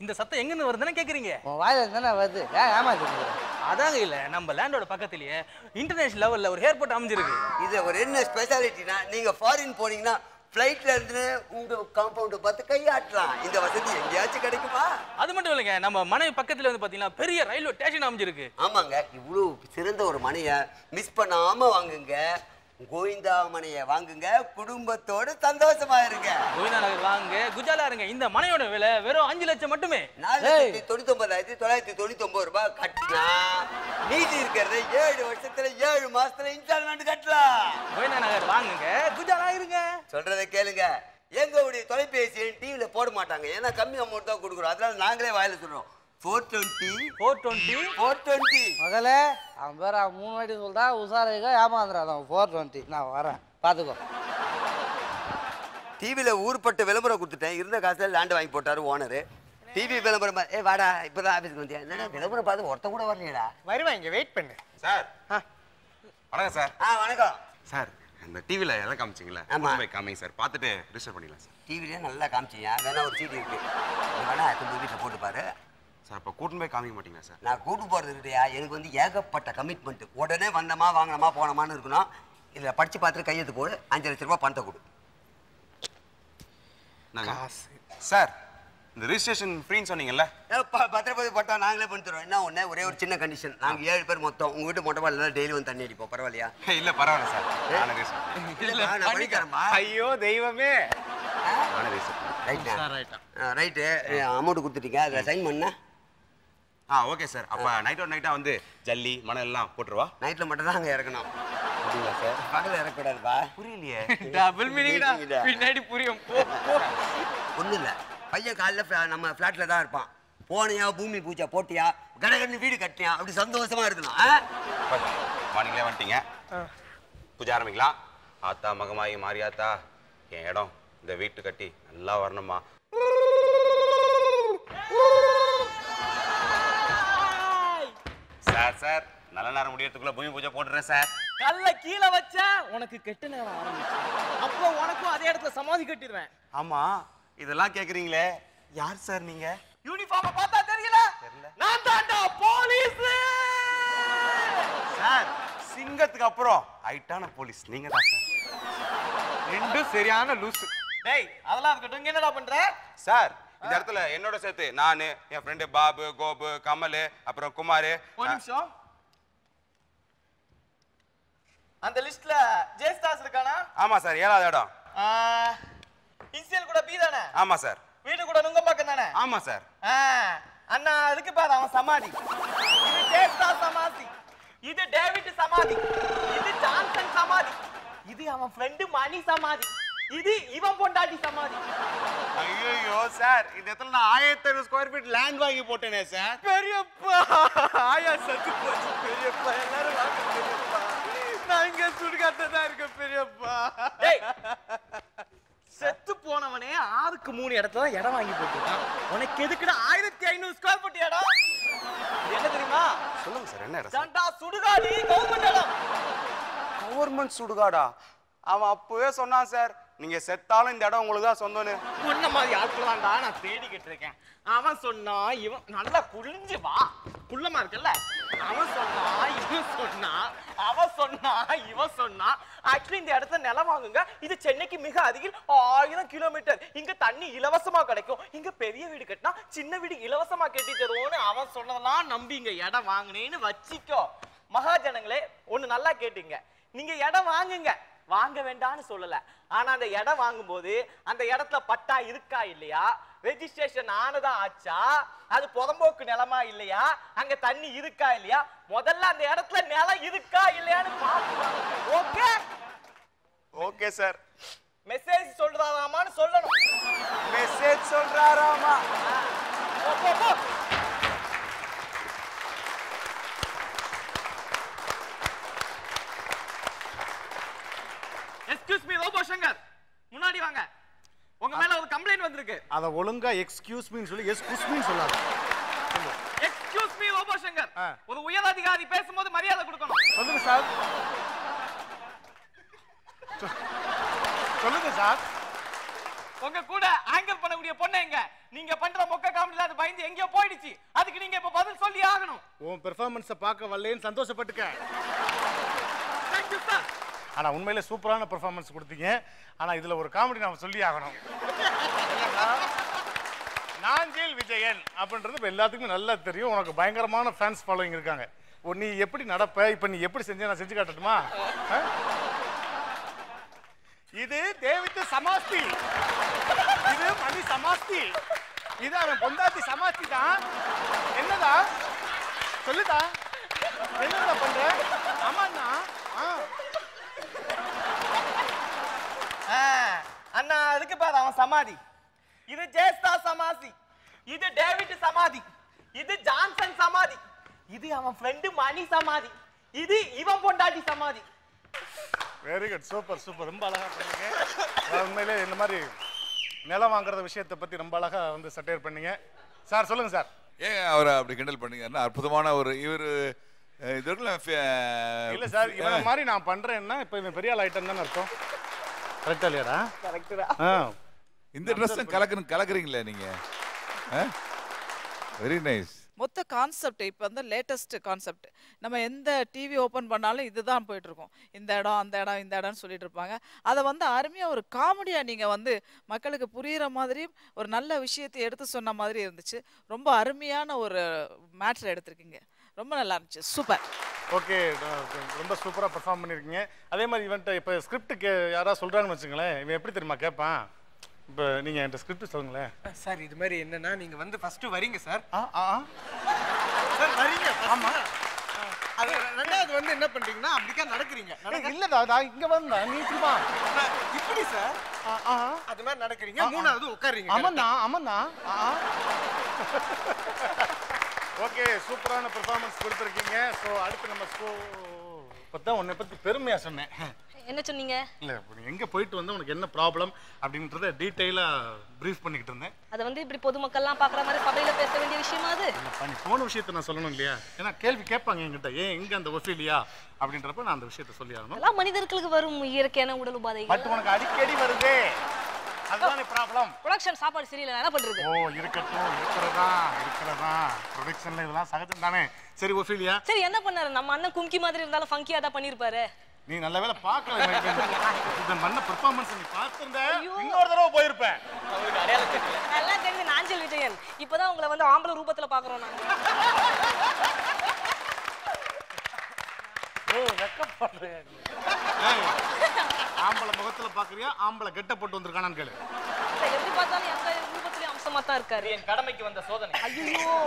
இந்த சத்தம் எங்க இருந்து வருதுன்னு கேக்குறீங்க? வாயில தானே வருது. ஏன் ஏமாத்திட்டு? அதாங்க இல்ல, நம்ம லேண்டோட பக்கத்திலேயே இன்டர்நேஷனல் லெவல்ல ஒரு ஏர்போர்ட் அமைஞ்சிருக்கு. இது ஒரு என்ன ஸ்பெஷாலிட்டினா, நீங்க ஃபாரின் போனீங்கன்னா ஃப்ளைட்ல இருந்து உங்க காம்பவுண்ட் பார்த்து கையாட்டலாம். இந்த வசதி எங்கேயாச்சும் கிடைக்குமா? அது மட்டும் இல்லைங்க, நம்ம மனை பக்கத்துல வந்து பாத்தீங்கன்னா பெரிய ரயில்வே ஸ்டேஷன் அமைஞ்சிருக்கு. ஆமாங்க, இவ்வளவு சிறந்த ஒரு மனையை மிஸ் பண்ணாம வாங்குங்க. கோவிந்தா மனையை வாங்குங்க, குடும்பத்தோட சந்தோஷமா இருங்க. கோவிந்தா நகர் வாங்க, குஜாலா இருங்க. இந்த மனையோட விலை வெறும் 5 லட்சம் மட்டுமே. 4,99,999 ரூபாய் கட்டினா மீதி இருக்கிறத 7 வருஷத்துல 7 மாசத்துல இன்ஸ்டால்மெண்ட் கட்டலாம். கோவிந்தா நகர் வாங்குங்க, குஜாலா இருங்க. சொல்றதை கேளுங்க. எங்களுடைய தொலைபேசி டிவில போட மாட்டாங்க, ஏன்னா கம்மி அமௌண்ட் தான் கொடுக்குறோம். அதனால நாங்களே வாயில சொல்றோம். 420 மகளே அவன் பேர் 3 வாட்டி சொல்றா, உசாரிக்கா ஏமாந்துடாதான். 420 நான் வரேன், பாத்துக்கோ. டிவில ஊர்பட்ட விளம்பரம் கொடுத்துட்டேன். இருந்த காசுல லேண்ட் வாங்கி போட்டாரு ஓனரு. டிவி விளம்பரம் வாடா, இப்பதான் ஆபீஸ்க்கு வந்தியா? என்னடா விளம்பரம் பார்த்து ஒருத்த கூட வரலையடா. வருவா, இங்க வெயிட் பண்ணு. சார் வணக்கம் சார். வணக்கம் சார். இந்த டிவில எல்லாம் காமிச்சிங்களா? போய் காமிங்க சார், பார்த்துட்டு ரிஜிஸ்டர் பண்ணிடலாம் சார். டிவில நல்லா காமிச்சிங்க, வேணா ஒரு சீடி இருக்கு, வேணா உங்க வீட்டில் போட்டு பாரு சார். அப்போ கூட்டின்னு போய் காமிக்க மாட்டீங்களா சார்? நான் கூட்டு போறது இல்லையா, எனக்கு வந்து ஏகப்பட்ட கமிட்மெண்ட். உடனே வந்தமா வாங்கினமா போனோமான்னு இருக்கணும். இதில் படிச்சு பார்த்துட்டு கையெழுத்து போடு, 5 லட்ச ரூபாய் பணத்தை கொடு. சார் இந்த ரிஜிஸ்ட்ரேஷன் ஃப்ரீன்னு சொன்னீங்கல்ல? பத்திரப்பதிவு பட்டம் நாங்களே பண்ணி தரோம். என்ன ஒன்று, ஒரே ஒரு சின்ன கண்டிஷன். நாங்கள் 7 பேர் மொத்தம். உங்க வீட்டு மொட்டை மாடல டெய்லி வந்து தண்ணி அடிப்போம், பரவாயில்லையா? இல்ல பரவாயில்ல சார். நான் பண்ணிக்கிறேம்மா. ஐயோ தெய்வமே. ரைட்டு, அமௌண்ட் கொடுத்துட்டீங்க, அதில் சைன் பண்ண. Okay sir. அப்போ நைட்டா வந்து ஜல்லி மணல் எல்லாம் போட்டுருவா. நைட்டில் மட்டும் தான் அங்கே இறக்கணும். அப்படிங்களா சார்? பகலில் இறக்கக்கூடாதுப்பா. புரியலையே. டபுள் மீனிங்டா, பின்னாடி புரியும். ஒன்றும் இல்லை, பையன் காலைல நம்ம ஃப்ளாட்டில் தான் இருப்பான். போனியா, பூமி பூஜை போட்டியா, கடகன்னு வீடு கட்டியா, அப்படி சந்தோஷமா இருக்கணும். மார்னிங்லேயே வந்துட்டீங்க, பூஜை ஆரம்பிக்கலாம். ஆத்தா மகமாயி மாரியாத்தா, என் இடம் இந்த வீட்டு கட்டி நல்லா வரணுமா. சார் நல்ல நேரம் முடியறதுக்குள்ள பூமி பூஜை போட்டுறேன் சார். கல்ல கீழே வச்சா உனக்கு கெட்ட நேரம் ஆரம்பிச்சு, அப்புறம் உனக்கும் அதே இடத்துல சமாதி கட்டிடுவேன். ஆமா, இதெல்லாம் கேக்குறீங்களே, யார் சார் நீங்க? யூனிஃபார்ம் பார்த்தா தெரியல? நான் தான்டா போலீஸ். சார் சிங்கத்துக்கு அப்புறம் ஹைட்டான போலீஸ் நீங்க தான் சார். ரெண்டும் சரியான லூசு. டேய் அதெல்லாம் இருக்கட்டும், இங்க என்னடா பண்ற? சார் இந்த இடத்துல என்னோட சேர்த்து நானு, என் ஃப்ரெண்டு பாபு, கோபு, கமல், அப்புறம் குமார். ஒரு நிமிஷம், அந்த லிஸ்ட்ல ஜேஸ்தாஸ் இருக்கானா? ஆமா சார், 7வது இடம். இன்சியல் கூட பி தானே? ஆமா சார். வீடு கூட நுங்கம்பாக்கம் தானே? ஆமா சார். அண்ணா அதுக்கு பாரு, அவன் சமாதி. இது ஜேஸ்தாஸ் சமாதி, இது டேவிட் சமாதி, இது ஜான்சன் சமாதி, இது அவன் ஃப்ரெண்டு மணி சமாதி, இது இவன் பொண்டாட்டி சமாதி. ஐயோ சார், இந்த இடத்துல நான் 1500 ஸ்கொயர் ஃபீட் லேண்ட் வாங்கி போட்டேனே சார். பெரியப்பா ஆயா சத்து போச்சு பெரியப்பா, எல்லாரும் வாங்க பெரியப்பா, நான் இங்க சுடுகாட்டுல தான் இருக்கேன் பெரியப்பா. செத்து போனவனே 6க்கு 3 இடத்துல தான் இடம் வாங்கி போட்டுருக்கான். உனக்கு எதுக்குடா 1500 ஸ்கொயர் ஃபீட் இடம்? இது என்ன தெரியுமா? சொல்லுங்க சார், என்ன இடம்? ஜண்டா சுடுகாடு, கவர்மெண்ட் இடம். கவர்மெண்ட் சுடுகாடா? அவன் அப்பவே சொன்னான் சார், நீங்க செத்தாலும் இந்த இடம் உங்களுக்கு தான் சொந்தம்னு. உன்ன மாதிரி ஆட்கள் தான்டா நான் தேடிக்கிட்டு இருக்கேன். அவன் சொன்னா இவன் நல்லா குளிஞ்சு வா, குள்ளமா இருக்குல்ல, அவன் சொன்னா இவன் சொன்னா, அவன் சொன்னா இவன் சொன்னா. ஆக்சுவலி இந்த இடத்துல நிலம் வாங்குங்க, இது சென்னைக்கு மிக அருகில் 1000 கிலோமீட்டர். இங்க தண்ணி இலவசமா கிடைக்கும். இங்க பெரிய வீடு கட்டினா சின்ன வீடு இலவசமா கட்டி தருவோம்னு அவன் சொன்னதெல்லாம் நம்பி இங்க இடம் வாங்கினேன்னு வச்சிக்கோ. மகாஜனங்களே ஒண்ணு நல்லா கேட்டீங்க, நீங்க இடம் வாங்குங்க, வாங்க வேண்டாம்னு சொல்லல. ஆனா அந்த இடம் வாங்கும்போது அந்த இடத்துல பட்டா இருக்கா இல்லையா, ரெஜிஸ்ட்ரேஷன் ஆனதா ஆச்சா, அது புறம்போக்கு நிலமா இல்லையா, அங்க தண்ணி இருக்கா இல்லையா, முதல்ல அந்த இடத்துல நிலம் இருக்கா இல்லையான்னு பாத்துவாங்க. Okay okay sir. மெசேஜ் சொல்றாராமான்னு சொல்லணும். மெசேஜ் சொல்றாராமா? எக்ஸ்கியூஸ் மீ ரோபோ சங்கர், முன்னாடி வாங்க. உங்க மேல ஒரு கம்ப்ளைண்ட் வந்திருக்கு. அத ஒழுங்கா எக்ஸ்கியூஸ் மீன்னு சொல்லி எக்ஸ்கியூஸ் மீன்னு சொல்லாத. எக்ஸ்கியூஸ் மீ ரோபோ சங்கர், ஒரு உயர் அதிகாரி பேசும்போது மரியாதை கொடுக்கணும். சொல்லுங்க சார். சொல்லுங்க சார். உங்க கூட ஆங்கர் பண்ணக்கூடிய பொண்ணு எங்க? நீங்க பண்ற மொக்க காமெடில அது பயந்து எங்கயோ போயிடுச்சு. அதுக்கு நீங்க இப்ப பதில் சொல்லி ஆகணும். உன் பெர்ஃபார்மன்ஸை பார்க்க வரலன்னு சந்தோஷப்பட்டுக்க. Thank you sir. ஆனா உண்மையிலே சூப்பரான பெர்ஃபார்மன்ஸ் கொடுத்தீங்க. ஆனா இதுல ஒரு காமெடி நாம சொல்லி ஆகணும். நாஞ்சில் விஜயன் அப்படின்றது இப்ப எல்லாத்துக்குமே நல்லா தெரியும். உனக்கு பயங்கரமான ஃபேன்ஸ் ஃபாலோயிங் இருக்காங்க. நீ எப்படி நடப்ப, இப்ப நீ எப்படி செஞ்ச, நான் செஞ்சு காட்டட்டுமா? இது தேவித்து சமாஸ்தி, இது மணி சமாஸ்தி, இது அவன் பொந்தாத்தி சமாஸ்தி தான். என்னதா சொல்லுதா, என்னடா பண்ற? ஆமாண்ணா. அண்ணா அதுக்கு பாரு அவன் சமாதி. இது ஜேஸ்தா சமாதி, இது டேவிட் சமாதி, இது ஜான்சன் சமாதி, இது அவன் ஃப்ரெண்ட் மணி சமாதி, இது இவன் பொண்டாட்டி சமாதி. வெரி குட், சூப்பர் சூப்பர், ரொம்ப அழகா பண்ணீங்க. உண்மையிலே இந்த மாதிரி நிலம் வாங்குறத விஷயத்தை பத்தி ரொம்ப அழகா வந்து சட்டையர் பண்ணீங்க. சார் சொல்லுங்க சார். ஏன் அவரை அப்படி கிண்டல் பண்ணீங்கன்னா, அற்புதமான ஒரு இவர் இல்ல சார், இவன் மாதிரி நான் பண்றேன்னா இப்ப இவன் பெரிய ஆள் ஐட்டம் தானே அர்த்தம். கரெக்டா இல்லையாடா? கரெக்டா. இந்த ட்ரெஸ் கலக்குறீங்களே நீங்க. Very nice. மொத்த கான்செப்ட் இப்போ வந்து லேட்டஸ்ட் கான்செப்ட். நம்ம எந்த டிவி ஓப்பன் பண்ணாலும் இதுதான் போயிட்டு இருக்கோம். இந்த இடம் அந்த இடம் இந்த இடம்னு சொல்லிட்டு இருப்பாங்க. அதை வந்து அருமையாக ஒரு காமெடியாக நீங்கள் வந்து மக்களுக்கு புரிகிற மாதிரியும் ஒரு நல்ல விஷயத்தை எடுத்து சொன்ன மாதிரி இருந்துச்சு. ரொம்ப அருமையான ஒரு மேட்ரு எடுத்திருக்கீங்க. ரொம்ப நல்லா இருந்துச்சு. சூப்பர். ஓகே, ரொம்ப சூப்பராக பெர்ஃபார்ம் பண்ணியிருக்கீங்க. அதே மாதிரி இவன்ட்ட இப்போ ஸ்கிரிப்டுக்கு யாராவது சொல்கிறாங்கன்னு வச்சுங்களேன், இவன் எப்படி தெரியுமா கேட்பான்? இப்போ நீங்கள் என்கிட்ட ஸ்கிரிப்ட் சொல்லுங்களேன். சார் இது மாதிரி என்னன்னா, நீங்கள் வந்து ஃபஸ்ட்டு வரீங்க சார். சார் வரீங்க. ஆமாம். அது ரெண்டாவது வந்து என்ன பண்ணுறீங்கன்னா அப்படிக்கா நடக்கிறீங்க. இல்லைடா, நான் இங்கே வந்தேன், நீ இப்படிமா இப்படி சார் அது மாதிரி நடக்கிறீங்க. மூணாவது உட்காருங்க. ஆமாண்ணா ஆமாண்ணா. ஓகே, சூப்பரான பெர்ஃபார்மன்ஸ் கொடுத்துருக்கீங்க. ஸோ அடுத்து நம்ம ஷோ பார்த்தா உன்னை பற்றி பெருமையாக சொன்னேன். என்ன சொன்னீங்க? இல்லை, நீ எங்கே போயிட்டு வந்து உனக்கு என்ன ப்ராப்ளம் அப்படின்றத டீட்டெயிலாக ப்ரீஃப் பண்ணிக்கிட்டு இருந்தேன். அதை வந்து இப்படி பொதுமக்கள்லாம் பார்க்குற மாதிரி சபையில் பேச வேண்டிய விஷயமா அது? நீ போன விஷயத்தை நான் சொல்லணும் இல்லையா? ஏன்னா கேள்வி கேட்பாங்க என்கிட்ட, ஏன் எங்கே அந்த ஒஃபிலியா அப்படின்றப்ப நான் அந்த விஷயத்தை சொல்லி ஆகணும். எல்லாம் மனிதர்களுக்கு வரும் இயற்கையான உடல் உபாதைகள். பட் உனக்கு அடிக்கடி வருதே, அதுதானே ப்ராப்ளம். ப்ரொடக்ஷன் சாப்பாடு சரியில்லை, என்ன பண்றது? ஓ இருக்கட்டும், இருக்கிறதா ப்ரொடக்ஷன்ல இதெல்லாம் சகஜம் தானே. சரி ஒஃபிலியா, சரி என்ன பண்ணாரு? நம்ம அண்ணன் கும்கி மாதிரி இருந்தாலும் ஃபங்கியா தான் பண்ணிருப்பாரு. நீ நல்ல வேளை பார்க்கல. இதன் பண்ண பெர்ஃபார்மன்ஸ் நீ பார்த்திருந்தா இன்னொரு தடவை போயிருப்பேன். உங்களுக்கு அடையாளம் தெரியல. நல்லா தெரிஞ்சு நாஞ்சில் விஜயன். இப்பதான் உங்களை வந்து ஆம்பளை ரூபத்துல பாக்குறோம் நாங்க. வெக்கப்படுறேன். ஆம்பளை முகத்துல பாக்குறியா, ஆம்பளை கெட்ட போட்டு வந்திருக்கானான்னு கேளு. எப்படி பார்த்தாலும் எந்த ரூபத்திலயும் அம்சமா தான் இருக்காரு. என் கடமைக்கு வந்த சோதனை. ஐயோ.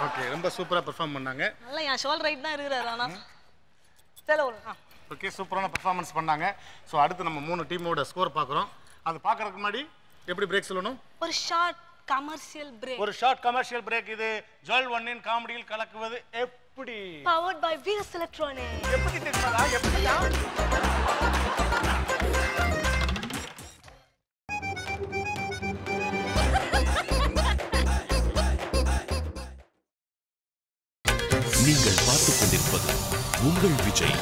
ஓகே, ரொம்ப சூப்பரா பெர்ஃபார்ம் பண்ணாங்க. நல்லா என் ஷோல் ரைட் தான் இருக்கிறாரு. ஆனா ஓகே, சூப்பரான பெர்ஃபார்மன்ஸ் பண்ணாங்க. ஸோ அடுத்து நம்ம 3 டீமோட ஸ்கோர் பார்க்குறோம். அது பார்க்கறதுக்கு முன்னாடி எப்படி பிரேக் சொல்லணும்? ஒரு ஷார்ட் கமர்ஷியல் பிரேக். ஒரு ஷார்ட் கமர்ஷியல் பிரேக். இது ஜுவல் ஒன்னின் காமெடியில் கலக்குவது எப்படி? Powered by Venus electronic. எப்படி தெரியுமா? எப்படியா? நீங்கள் பார்த்துக் கொண்டிருப்பது உங்கள் Vijay.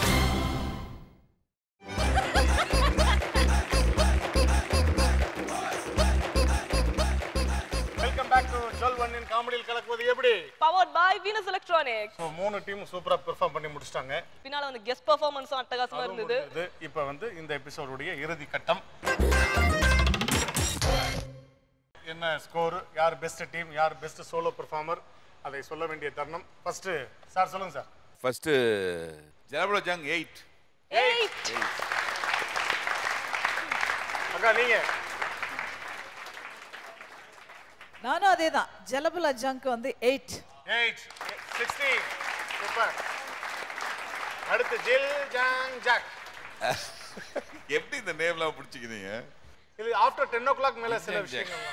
Welcome back to 12 in காமெடியில் கலக்குவது எப்படி? Powered by Venus electronics. So மூணு டீம் சூப்பரா பெர்ஃபார்ம் பண்ணி முடிச்சிட்டாங்க. பின்னால வந்து கெஸ்ட் பெர்ஃபார்மன்ஸும் அட்டகாசமா இருந்தது. இப்போ வந்து இந்த எபிசோடுடைய இறுதி கட்டம். என்ன ஸ்கோர், யார் பெஸ்ட் டீம், யார் பெஸ்ட் சோலோ பெர்ஃபார்மர், அதை சொல்ல வேண்டிய தருணம். ஃபர்ஸ்ட் சார் சொல்லுங்க சார். ஃபர்ஸ்ட் ஜலபுல ஜங் 8. அக்கா நீங்க? நானும் அதேதான். ஜலபுல ஜங்க் வந்து 8. 16. சூப்பர். அடுத்து ஜில் ஜாங் ஜாக். எப்படி இந்த நேம்லாம் பிடிச்சிக்கிறீங்க? இது ஆஃப்டர் 10 o'clock மேல சில விஷயங்கள்.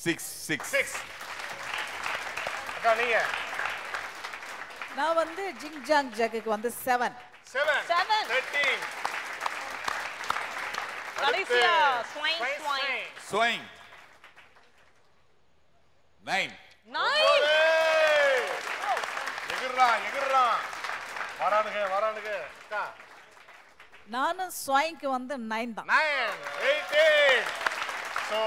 6. அக்கா நீங்க? நான் வந்து ஜிங் ஜாங் ஜாக்கு வந்து 7. 13. கடைசியா ஸ்வைங் ஸ்வைங். ஸ்வைங் 9. எகிர்றா வரானுங்க அக்கா. நானும் ஸ்வைங்க்கு வந்து 9 தான். 18. சோ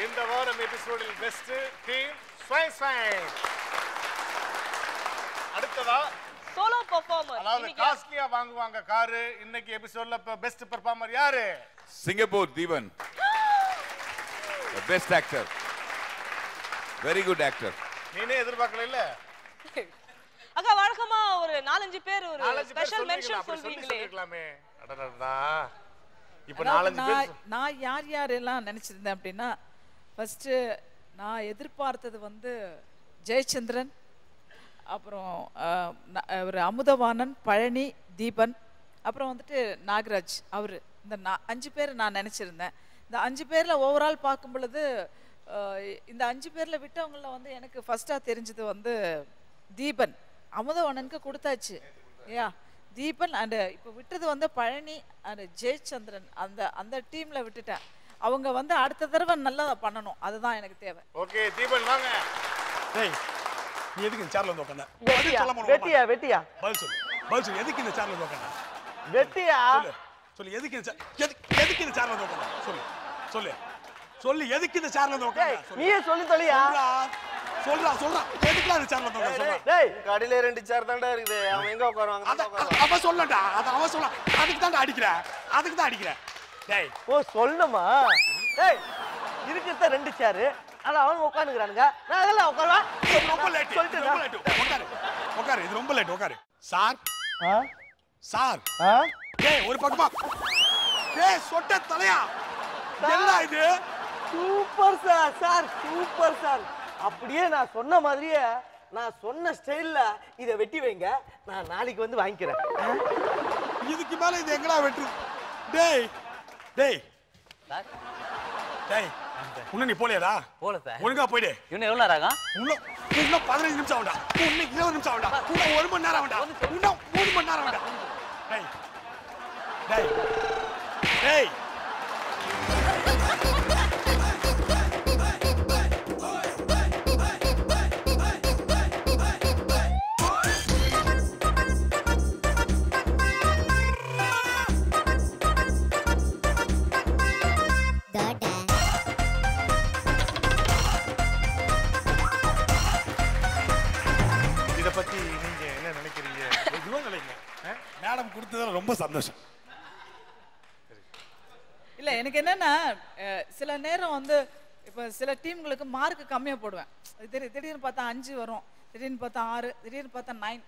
இந்த வாரம் எபிசோடில் பெஸ்ட் டீம் ஸ்வைங். அடுத்ததா சோலோ பெர்ஃபார்மர். அதாவது காஸ்ட்லியா வாங்குவாங்க கார். இன்னைக்கு எபிசோட்ல பெஸ்ட் பெர்ஃபார்மர் யாரு? Singapore Deepan. Best actor. Very good actor. நீனே எதிர்பார்க்கல இல்ல? அக்கா வழக்கமா ஒரு 4-5 பேர் ஒரு ஸ்பெஷல் மென்ஷன் சொல்வீங்களே. அடடடா. இப்போ 4-5 பேர் நான் யார் எல்லாம் நினைச்சிருந்தேன் அப்படின்னா, ஃபர்ஸ்ட் நான் எதிர்பார்த்தது வந்து ஜெயச்சந்திரன், அப்புறம் ஒரு அமுதவாணன், பழனி, தீபன், அப்புறம் வந்துட்டு நாகராஜ். அவர் இந்த 5 பேர் நான் நினச்சிருந்தேன். இந்த 5 பேரில் ஓவரால் பார்க்கும் பொழுது இந்த 5 பேரில் விட்டவங்கள வந்து எனக்கு ஃபர்ஸ்டாக தெரிஞ்சது வந்து தீபன். அமுதவாணனுக்கு கொடுத்தாச்சு ஏயா தீபன். அண்ட் இப்போ விட்டது வந்து பழனி அண்ட் ஜெயச்சந்திரன். அந்த டீமில் விட்டுட்டேன். அவங்க வந்து அடுத்த தடவை நல்லா பண்ணணும், அதுதான் எனக்கு தேவை. ஓகே தீபன் வாங்க. டேய் நீ எதுக்கு இந்த சேர்ல வந்து உட்கார்ந்த? வெட்டியா பதில் சொல்லு. எதுக்கு இந்த சேர்ல வந்து உட்கார்ந்த? வெட்டியா சொல்லு எதுக்கு இந்த சேர்ல வந்து உட்கார்ந்த? சொல்லு எதுக்கு இந்த சேர்ல வந்து உட்கார்ந்த? நீயே சொல்லி தொலையா. சொல்றா எதுக்கு இந்த சேர்ல வந்து உட்கார்ந்த? டேய் கடையில 2 சேர் தான்டா இருக்குது. அவன் எங்க உட்காருவாங்க? அவன் சொல்லடா. அவன் சொல்ல. அதுக்கு தான் அடிக்கிறேன். டேய் சொல்லணுமா? டேய் இருக்குத 2 சேர். ஆனா அவங்க உட்கார்ந்துக்கறானுங்க. நான் அதெல்லாம் உட்காருவேன். ரொம்ப லேட். உட்காரு. இது ரொம்ப லேட். உட்காரு. சார். டேய் ஒரு பக்கமா. டேய் சொட்ட தலையா. என்ன இது? Super sir. அப்படியே நான் சொன்ன மாதிரியே நான் சொன்ன ஸ்டைல்ல இத வெட்டி வைங்க. நான் நாளைக்கு வந்து வாங்கிக்கிறேன். இதுக்கு மேல இது எங்கடா வெட்டு? டேய் உன்ன நீ போலையாடா? போல சார். ஒழுங்கா போயிடு. இன்னும் எவ்வளவு நேரம் ஆகும்? இன்னும் 15 நிமிஷம் ஆகும்டா. இன்னும் 20 நிமிஷம் ஆகும்டா. இன்னும் 1 மணி நேரம் ஆகும்டா. இன்னும் 3 மணி நேரம் ஆகும்டா. டேய் இத பத்தி நீங்க என்ன நினைக்கிறீங்க? மேடம் கொடுத்ததுல ரொம்ப சந்தோஷம். இல்லை எனக்கு என்னன்னா சில நேரம் வந்து இப்போ சில டீம்களுக்கு மார்க் கம்மியாக போடுவேன். திடீர்னு பார்த்தா 5 வரும், திடீர்னு பார்த்தா 6, திடீர்னு பார்த்தா 9,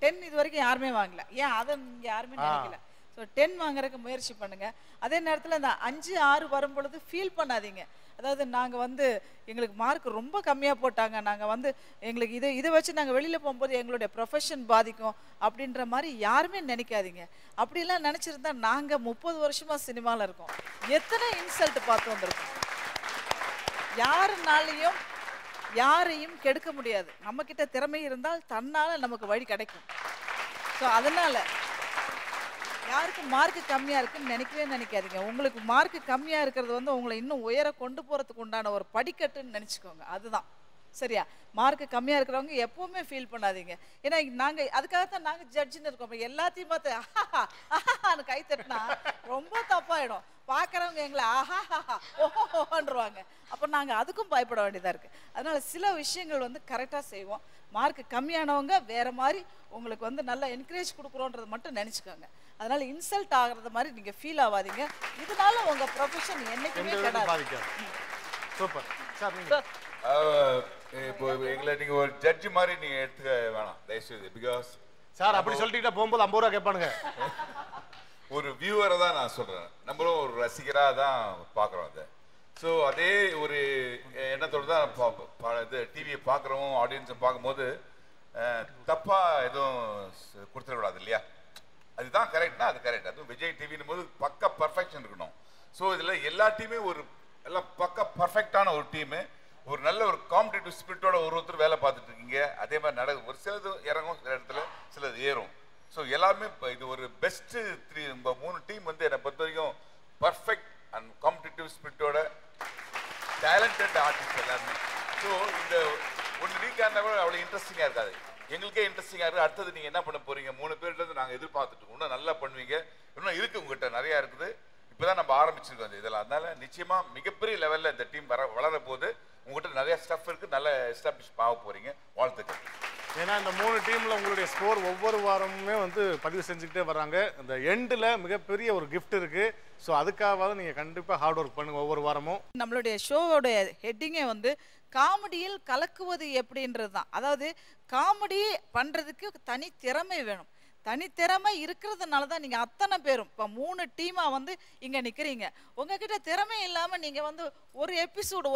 10 இது வரைக்கும் யாருமே வாங்கல. ஏன் அதை இங்கே யாருமே நினைக்கல. ஸோ 10 வாங்குறதுக்கு முயற்சி பண்ணுங்க. அதே நேரத்தில் இந்த 5, 6 வரும் பொழுது ஃபீல் பண்ணாதீங்க. அதாவது நாங்கள் வந்து எங்களுக்கு மார்க் ரொம்ப கம்மியாக போட்டாங்க, நாங்கள் வந்து எங்களுக்கு இதை வச்சு நாங்கள் வெளியில் போகும்போது எங்களுடைய ப்ரொஃபஷன் பாதிக்கும் அப்படின்ற மாதிரி யாருமே நினைக்காதீங்க. அப்படிலாம் நினச்சிருந்தா நாங்கள் 30 வருஷமாக சினிமாவில் இருக்கோம். எத்தனை இன்சல்ட் பார்த்து வந்திருக்கோம். யாரையும் கெடுக்க முடியாது. நம்மக்கிட்ட திறமை இருந்தால் தன்னால் நமக்கு வழி கிடைக்கும். ஸோ அதனால் யாருக்கு மார்க் கம்மியாக இருக்குன்னு நினைக்காதீங்க. உங்களுக்கு மார்க் கம்மியாக இருக்கிறது வந்து உங்களை இன்னும் உயர கொண்டு போகிறதுக்கு உண்டான ஒரு படிக்கட்டுன்னு நினச்சிக்கோங்க. அதுதான் சரியா? மார்க் கம்மியா இருக்கிறவங்க எப்பவுமே ஃபீல் பண்ணாதீங்க. ஏன்னா நாங்க அதுக்காக தான் நாங்க ஜட்ஜின்னு இருக்கோம். எல்லாத்தையும் பார்த்து ஆஹான்னு கை தட்டினா ரொம்ப தப்பாயிடும். பார்க்குறவங்க எங்களை ஆஹா ஓஹோன்றுவாங்க. அப்போ நாங்கள் அதுக்கும் பயப்பட வேண்டியதாக இருக்குது. அதனால சில விஷயங்கள் வந்து கரெக்டாக செய்வோம். மார்க் கம்மியானவங்க வேற மாதிரி உங்களுக்கு வந்து நல்லா என்கரேஜ் கொடுக்குறோன்றது மட்டும் நினச்சிக்கோங்க. அதனால இன்சல்ட் ஆகிறது மாதிரி நீங்கள் ஃபீல் ஆகாதீங்க. இதனால உங்கள் ப்ரொஃபஷன் என்னைக்குமே கிடையாது. Super sir. நீங்கள் இப்போ எங்களை நீங்க ஒரு ஜட்ஜ் மாதிரி நீங்க எடுத்துக்க வேணாம் தயவுசெய்து. பிகாஸ் சார் அப்படி சொல்லிட்டீங்கன்னா போகும்போது 50 ரூபா கேட்பானுங்க. ஒரு வியூவரை தான் நான் சொல்றேன், நம்மளும் ஒரு ரசிகரா தான் பாக்குறோம் அதை. ஸோ அதே ஒரு எண்ணத்தோடு தான் இது டிவியை பார்க்குறோம், ஆடியன்ஸை பார்க்கும்போது தப்பா எதுவும் கொடுத்துடக்கூடாது இல்லையா? அதுதான் கரெக்ட்னா அது கரெக்ட். அதுவும் விஜய் டிவின்னு போது பக்கா பர்ஃபெக்ஷன் இருக்கணும். ஸோ இதில் எல்லா டீமே ஒரு எல்லாம் பக்கா பர்ஃபெக்டான ஒரு டீமு, ஒரு நல்ல ஒரு காம்படிட்டிவ் ஸ்பிரிட்டோட ஒருத்தர் வேலை பார்த்துட்டு இருக்கீங்க. அதே மாதிரி நடக்குது. ஒரு சிலது இறங்கும், சில இடத்துல சிலது ஏறும். ஸோ எல்லாமே இது ஒரு பெஸ்ட் 3 டீம் வந்து என்னை பொறுத்த வரைக்கும் பர்ஃபெக்ட் அண்ட் காம்படிட்டிவ் ஸ்பிரிட்டோட டேலண்டட் ஆர்டிஸ்ட் எல்லாருமே. ஸோ இந்த ஒன்று வீக்காக இருந்தால் கூட அவ்வளோ இன்ட்ரெஸ்டிங்காக இருக்காது. எங்களுக்கே இன்ட்ரெஸ்டிங்காக இருக்குது. அடுத்தது நீங்கள் என்ன பண்ண போறீங்க? 3 பேர்லேருந்து நாங்கள் எதிர்பார்த்துட்டு இருக்கோம். இன்னும் நல்லா பண்ணுவீங்க. இன்னும் இருக்குது உங்ககிட்ட நிறையா இருக்குது. இப்போதான் நம்ம ஆரம்பிச்சிருக்கோம் இதெல்லாம். அதனால நிச்சயமா மிகப்பெரிய லெவலில் இந்த டீம் வளர போது. உங்ககிட்ட நிறைய ஸ்டஃப் இருக்குது, நல்ல எஸ்டாப்ளிஷ் ஆக போறீங்க. வாழ்த்துக்கள். ஏன்னா இந்த 3 டீமில் உங்களுடைய ஸ்கோர் ஒவ்வொரு வாரமுமே வந்து பதிவு செஞ்சுக்கிட்டே வர்றாங்க. இந்த எண்டில் மிகப்பெரிய ஒரு கிஃப்ட் இருக்குது. ஸோ அதுக்காக நீங்கள் கண்டிப்பாக ஹார்ட் ஒர்க் பண்ணுங்க ஒவ்வொரு வாரமும். நம்மளுடைய ஷோவோடைய ஹெட்டிங்கே வந்து காமெடியில் கலக்குவது எப்படின்றது தான். அதாவது காமெடி பண்ணுறதுக்கு தனி திறமை வேணும். தனித்திறமை இருக்கிறதுனால தான் நீங்கள் அத்தனை பேரும் இப்போ 3 டீமாக வந்து இங்கே நிற்கிறீங்க. உங்ககிட்ட திறமை இல்லாமல் நீங்கள் வந்து ஒரு எபிசோடு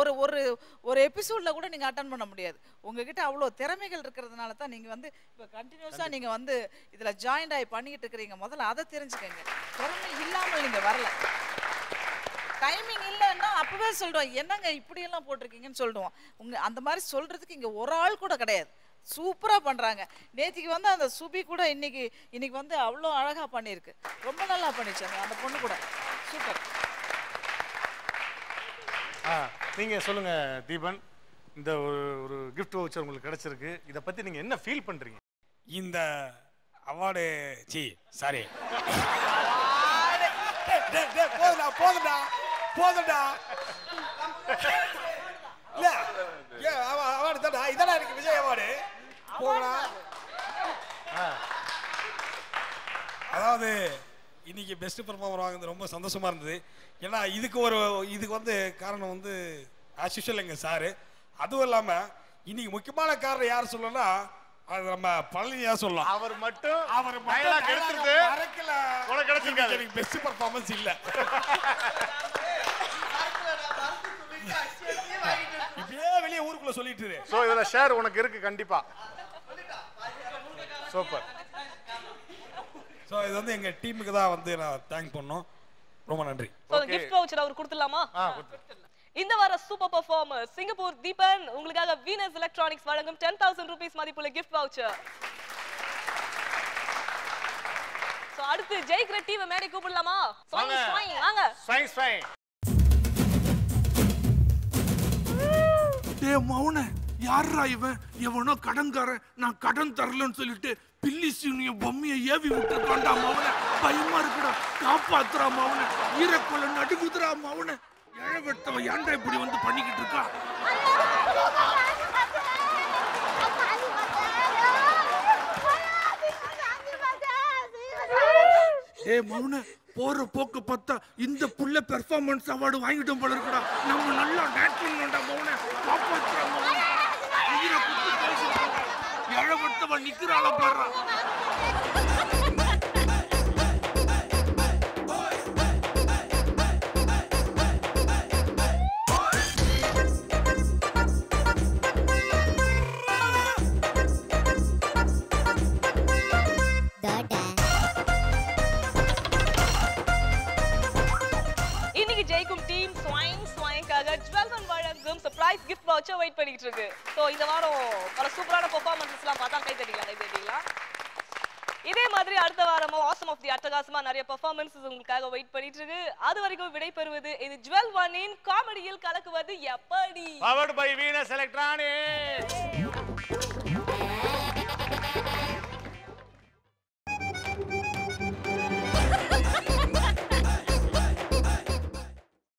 ஒரு எபிசோடில் கூட நீங்கள் அட்டன் பண்ண முடியாது. உங்ககிட்ட அவ்வளோ திறமைகள் இருக்கிறதுனால தான் நீங்கள் வந்து இப்போ கண்டினியூஸாக நீங்கள் வந்து இதில் ஜாயின்ட் ஆகி பண்ணிக்கிட்டு இருக்கிறீங்க. முதல்ல அதை தெரிஞ்சுக்கோங்க. திறமை இல்லாமல் நீங்கள் வரல. டைமிங் இல்லைன்னா அப்பவே சொல்லிடுவோம், என்னங்க இப்படியெல்லாம் போட்டிருக்கீங்கன்னு சொல்லிடுவோம். அந்த மாதிரி சொல்கிறதுக்கு இங்கே ஒரு ஆள் கூட கிடையாது. சூப்பராக பண்ணுறாங்க. நேற்றுக்கு வந்து அந்த சுபி கூட இன்னைக்கு வந்து அவ்வளோ அழகாக பண்ணியிருக்கு. ரொம்ப நல்லா பண்ணிச்சாங்க அந்த பொண்ணு கூட. சூப்பர். நீங்கள் சொல்லுங்கள் தீபன். இந்த ஒரு கிஃப்ட் வவுச்சர் உங்களுக்கு கிடைச்சிருக்கு. இதை பற்றி நீங்கள் என்ன ஃபீல் பண்ணுறீங்க? இந்த அவார்டு சாரி போதுடா இல்ல அவார்டு தானே இதானே எனக்கு விஜய் அவார்டு போகடா. அதாவது இன்னைக்கு பெஸ்ட் பெர்ஃபார்மர் வாங்குறது ரொம்ப சந்தோஷமா இருந்தது. ஏன்னா இதுக்கு வந்து காரணம் வந்து ஆஸ் யூஷுவல் எங்க சாரு. அதுவும் இல்லாம இன்னைக்கு முக்கியமான காரணம் யார் சொல்லணும்னா அது நம்ம பழனியா சொல்லலாம். அவர் மட்டும் பெஸ்ட் பெர்ஃபார்மன்ஸ் இல்ல. இப்படியே வெளியே ஊருக்குள்ள சொல்லிட்டு. சோ இதுல ஷேர் உனக்கு இருக்கு கண்டிப்பா. சூப்பர். சோ இது வந்து எங்க டீமுக்கு தான் வந்து நான் தேங்க் பண்ணோம். ரொம்ப நன்றி. சோ gift voucher அவர் கொடுத்துடலாமா? இந்த வார சூப்பர் பெர்ஃபார்மர் சிங்கப்பூர் தீபன் உங்களுக்காக வீனஸ் எலக்ட்ரானிக்ஸ் வழங்கும் 10,000 ரூபீஸ் மதிப்புள்ள gift voucher. சோ அடுத்து ஜெயிக்கிற டீம் மேடை கூப்பிடலாமா? வாங்க வாங்க. டேய் மௌன, யாரா இவன்? எவனோ கடன்காரன், நான் கடன் தரலன்னு சொல்லிட்டு பில்லி சீனிய பொம்மையை ஏவி விட்டுருக்கான்டா மௌன. பயமா இருக்குடா, காப்பாத்துறா மௌன. ஈரக்குள்ள நடுங்குதுரா மௌன. இழவெட்டவன் ஏன்டா இப்படி வந்து பண்ணிக்கிட்டு இருக்கா? ஏ மௌன, போற போக்க பார்த்தா இந்த புள்ள பெர்ஃபார்மன்ஸ் அவார்டு வாங்கிட்டோம் போல இருக்குடா. நம்ம நல்லா ஆக்டிங் பண்ணா மௌன. காப்பாத்துறா மௌன. ஈர குத்து பேசிட்டு இழவெட்டவன் நிக்கிறாள பாறா. ஜெயிக்கும் டீம் ஸ்வைங்காக 12 வழங்கும் சர்ப்ரைஸ் gift voucher வெயிட் பண்ணிட்டு இருக்கு. சோ இந்த வாரம் பல சூப்பரான பெர்ஃபார்மன்ஸ்லாம் பார்த்தா கை தட்டிக்கலாம். இதே மாதிரி அடுத்த வாரமும் ஆசம் ஆஃப் தி அட்டகாசமா நிறைய பெர்ஃபார்மன்ஸஸ் உங்களுக்காக வெயிட் பண்ணிட்டு இருக்கு. அது வரைக்கும் விடை பெறுவது இது ஜுவல் ஒன்னின் காமெடியில் கலக்குவது எப்படி. Powered by Venus electronics.